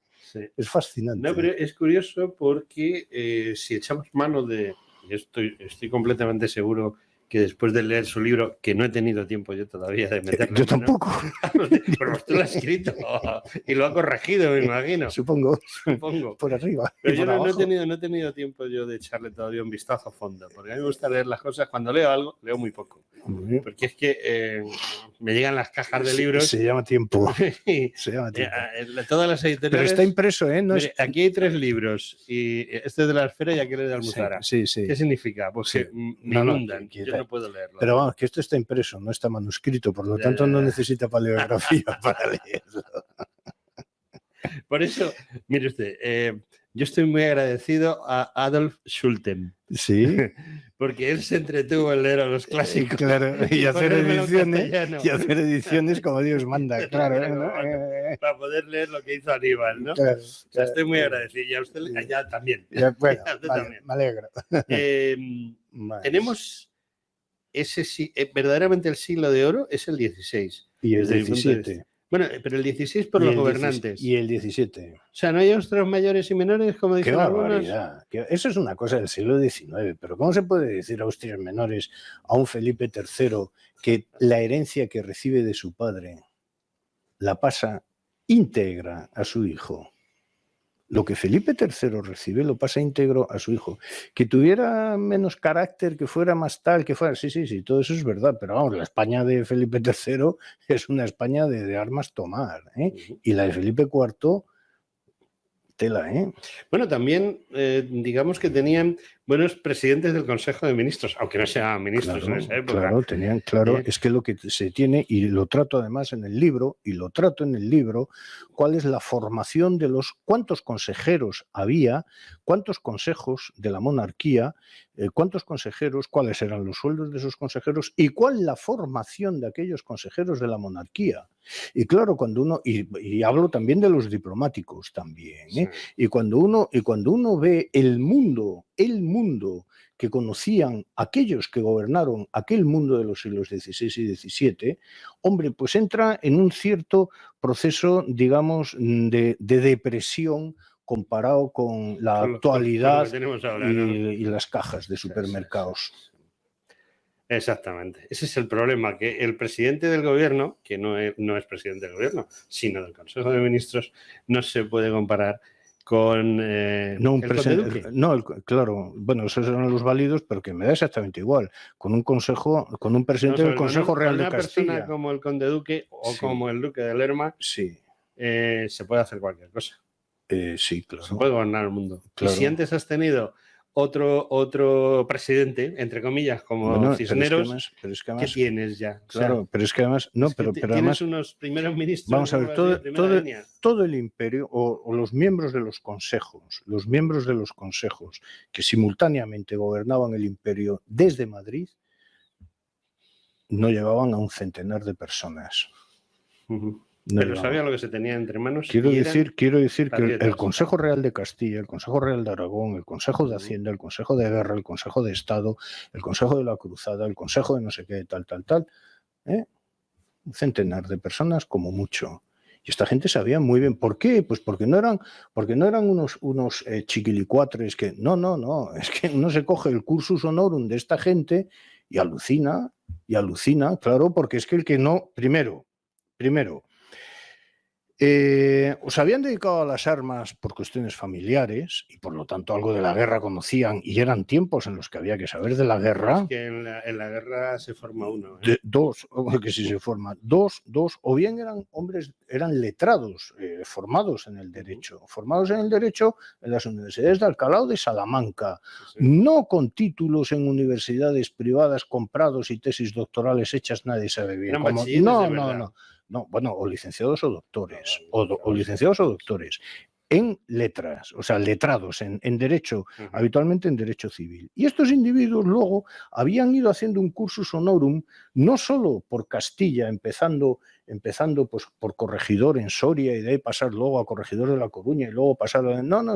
es fascinante. No, pero es curioso porque si echamos mano de... Yo estoy completamente seguro que después de leer su libro, que no he tenido tiempo yo todavía de meterlo. Yo tampoco. Pero usted lo ha escrito y lo ha corregido, me imagino. Supongo. Por arriba. Pero yo no he tenido tiempo yo de echarle todavía un vistazo a fondo, porque a mí me gusta leer las cosas. Cuando leo algo, leo muy poco. Porque es que me llegan las cajas de libros. Se llama tiempo. Todas las editoriales. Pero está impreso, ¿eh? No mire, aquí hay 3 libros y este es de la Esfera y aquel es de Almuzara. Sí. ¿Qué significa? Pues que me inundan. Yo no puedo leerlo. Pero vamos, que esto está impreso, no está manuscrito, por lo tanto no necesita paleografía para leerlo. Por eso, mire usted, yo estoy muy agradecido a Adolf Schulten. Sí. Porque él se entretuvo en leer a los clásicos. Claro, y hacer ediciones como Dios manda, claro. Para poder leer lo que hizo Aníbal, ¿no? Claro, o sea, estoy muy agradecido. Y a usted ya también. Bueno, también. Me alegro. Tenemos verdaderamente el siglo de oro es el 16. Y el 17. Bueno, pero el 16 por los gobernantes. Y el 17. O sea, ¿no hay ostras mayores y menores, como dicen algunos? Eso es una cosa del siglo XIX, pero ¿cómo se puede decir austrias menores a un Felipe III que la herencia que recibe de su padre la pasa íntegra a su hijo? Lo que Felipe III recibe lo pasa íntegro a su hijo. Que tuviera menos carácter, que fuera más tal, que fuera... Sí, todo eso es verdad, pero vamos, la España de Felipe III es una España de armas tomar, ¿eh? Y la de Felipe IV, tela, ¿eh? Bueno, también digamos que tenían buenos presidentes del Consejo de Ministros, aunque no sean ministros en esa época. Claro, es que lo que se tiene, y lo trato además en el libro, cuál es la formación de cuántos consejeros había, cuántos consejos de la monarquía, cuántos consejeros, cuáles eran los sueldos de esos consejeros y cuál la formación de aquellos consejeros de la monarquía. Y claro, cuando uno, y hablo también de los diplomáticos también, ¿eh? Sí. Y cuando uno ve el mundo que conocían aquellos que gobernaron aquel mundo de los siglos XVI y XVII, hombre, pues entra en un cierto proceso, digamos, de depresión comparado con la actualidad ahora, y las cajas de supermercados. Exactamente. Ese es el problema, que el presidente del gobierno, que no es presidente del gobierno, sino del Consejo de Ministros, no se puede comparar con el presidente. Claro, bueno, esos eran los válidos, pero que me da exactamente igual. Con un presidente del Consejo Real de Castilla. Una persona como el Conde Duque o como el Duque de Lerma, se puede hacer cualquier cosa. Sí, claro. Se puede gobernar el mundo. Claro. Y si antes has tenido otro presidente, entre comillas, como Cisneros, pero es que además, ¿qué tienes ya? Claro, o sea, pero es que además... No, pero tienes unos primeros ministros... Vamos a ver, todo el imperio, o los miembros de los consejos, que simultáneamente gobernaban el imperio desde Madrid, no llegaban a un centenar de personas. Pero sabía lo que se tenía entre manos. Quiero decir que el Consejo Real de Castilla, el Consejo Real de Aragón, el Consejo de Hacienda, el Consejo de Guerra, el Consejo de Estado, el Consejo de la Cruzada, el Consejo de no sé qué, tal, un centenar de personas como mucho. Y esta gente sabía muy bien. ¿Por qué? Pues porque no eran unos chiquilicuatres que... No. Es que uno se coge el cursus honorum de esta gente y alucina, claro, porque es que el que no... Primero, os habían dedicado a las armas por cuestiones familiares y por lo tanto algo de la guerra conocían y eran tiempos en los que había que saber de la guerra. Es que en la guerra se forma uno. Dos, que si se forman dos, o bien eran hombres, eran letrados, formados en el derecho en las universidades de Alcalá o de Salamanca, sí. No con títulos en universidades privadas comprados y tesis doctorales hechas nadie sabe bien. No, bueno, o licenciados o doctores, o licenciados o doctores en letras, o sea, letrados en derecho, habitualmente en derecho civil. Y estos individuos luego habían ido haciendo un cursus honorum, no solo por Castilla, empezando pues por corregidor en Soria y de ahí pasar luego a corregidor de La Coruña y luego pasar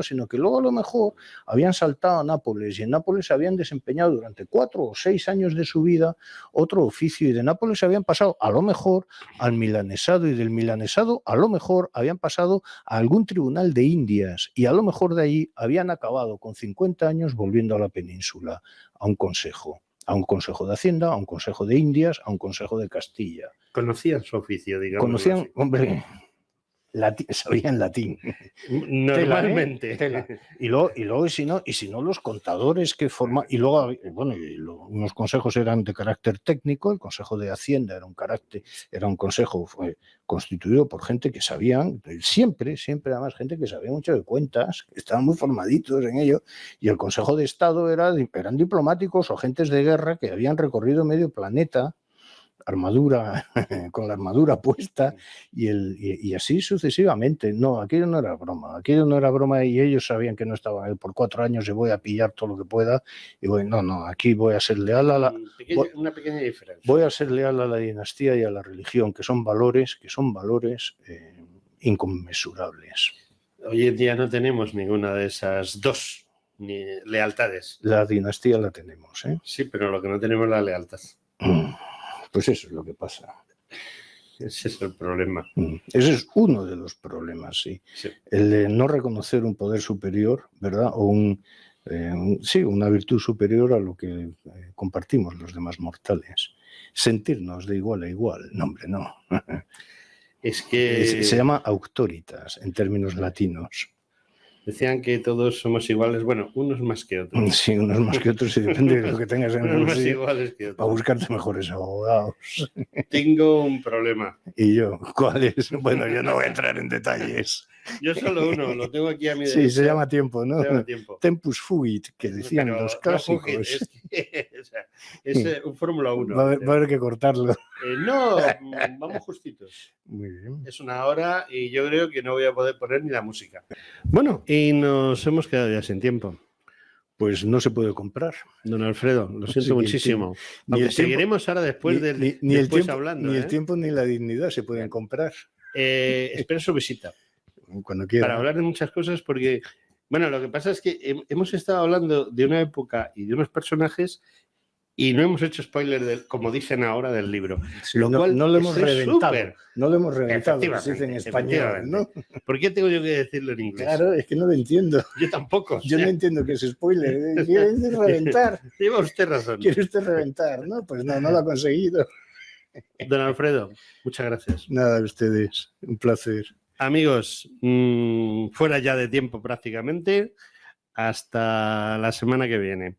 sino que luego a lo mejor habían saltado a Nápoles y en Nápoles habían desempeñado durante 4 o 6 años de su vida otro oficio y de Nápoles habían pasado a lo mejor al milanesado y del milanesado a lo mejor habían pasado a algún tribunal de Indias y a lo mejor de allí habían acabado con 50 años volviendo a la península, a un consejo de Hacienda, a un consejo de Indias, a un consejo de Castilla. Conocían su oficio, digamos. Conocían, hombre, sabían latín. Normalmente. Tela. Y luego y si no, los contadores que forman. Y luego, bueno, unos consejos eran de carácter técnico, el Consejo de Hacienda era un consejo constituido por gente que sabían, siempre además gente que sabía mucho de cuentas, que estaban muy formaditos en ello, y el Consejo de Estado eran diplomáticos o agentes de guerra que habían recorrido medio planeta, con la armadura puesta y así sucesivamente. No, aquello no era broma y ellos sabían que no estaban por 4 años y voy a pillar todo lo que pueda y aquí voy a ser leal a una pequeña diferencia. Voy a ser leal a la dinastía y a la religión, que son valores inconmensurables. Hoy en día no tenemos ninguna de esas dos lealtades. La dinastía la tenemos, ¿eh? Sí, pero lo que no tenemos es la lealtad. Pues eso es lo que pasa. Ese es el problema. Ese es uno de los problemas, sí. El de no reconocer un poder superior, ¿verdad? O una virtud superior a lo que compartimos los demás mortales. Sentirnos de igual a igual. No, hombre, no. Es que... Se llama auctoritas en términos latinos. Decían que todos somos iguales, bueno, unos más que otros. Sí, unos más que otros, y depende de lo que tengas en el bolsillo. Iguales que otros. Para buscarte mejores abogados. Tengo un problema. ¿Y yo? ¿Cuál es? Bueno, yo no voy a entrar en detalles. Yo solo uno, lo tengo aquí a mi derecha. Sí, se llama tiempo, ¿no? Se llama tiempo. Tempus fugit, que decían los clásicos. Es un Fórmula 1. Va a haber que cortarlo. No, vamos justitos. Muy bien. Es 1 hora y yo creo que no voy a poder poner ni la música. Bueno, y nos hemos quedado ya sin tiempo. Pues no se puede comprar. Don Alfredo, lo siento muchísimo. Aunque seguiremos ahora después hablando. Ni el tiempo ni la dignidad se pueden comprar. Espero su visita. Cuando quiera. Para hablar de muchas cosas, porque, bueno, lo que pasa es que hemos estado hablando de una época y de unos personajes y no hemos hecho spoiler, como dicen ahora, del libro. Sí, lo cual no lo hemos reventado. No lo hemos reventado, se dice en español, ¿no? ¿Por qué tengo yo que decirlo en inglés? Claro, es que no lo entiendo. Yo tampoco. Yo no entiendo qué es spoiler. ¿Quiere reventar? Lleva usted razón. ¿Quiere usted reventar? No, pues no lo ha conseguido. Don Alfredo, muchas gracias. Nada, a ustedes. Un placer. Amigos, fuera ya de tiempo prácticamente. Hasta la semana que viene.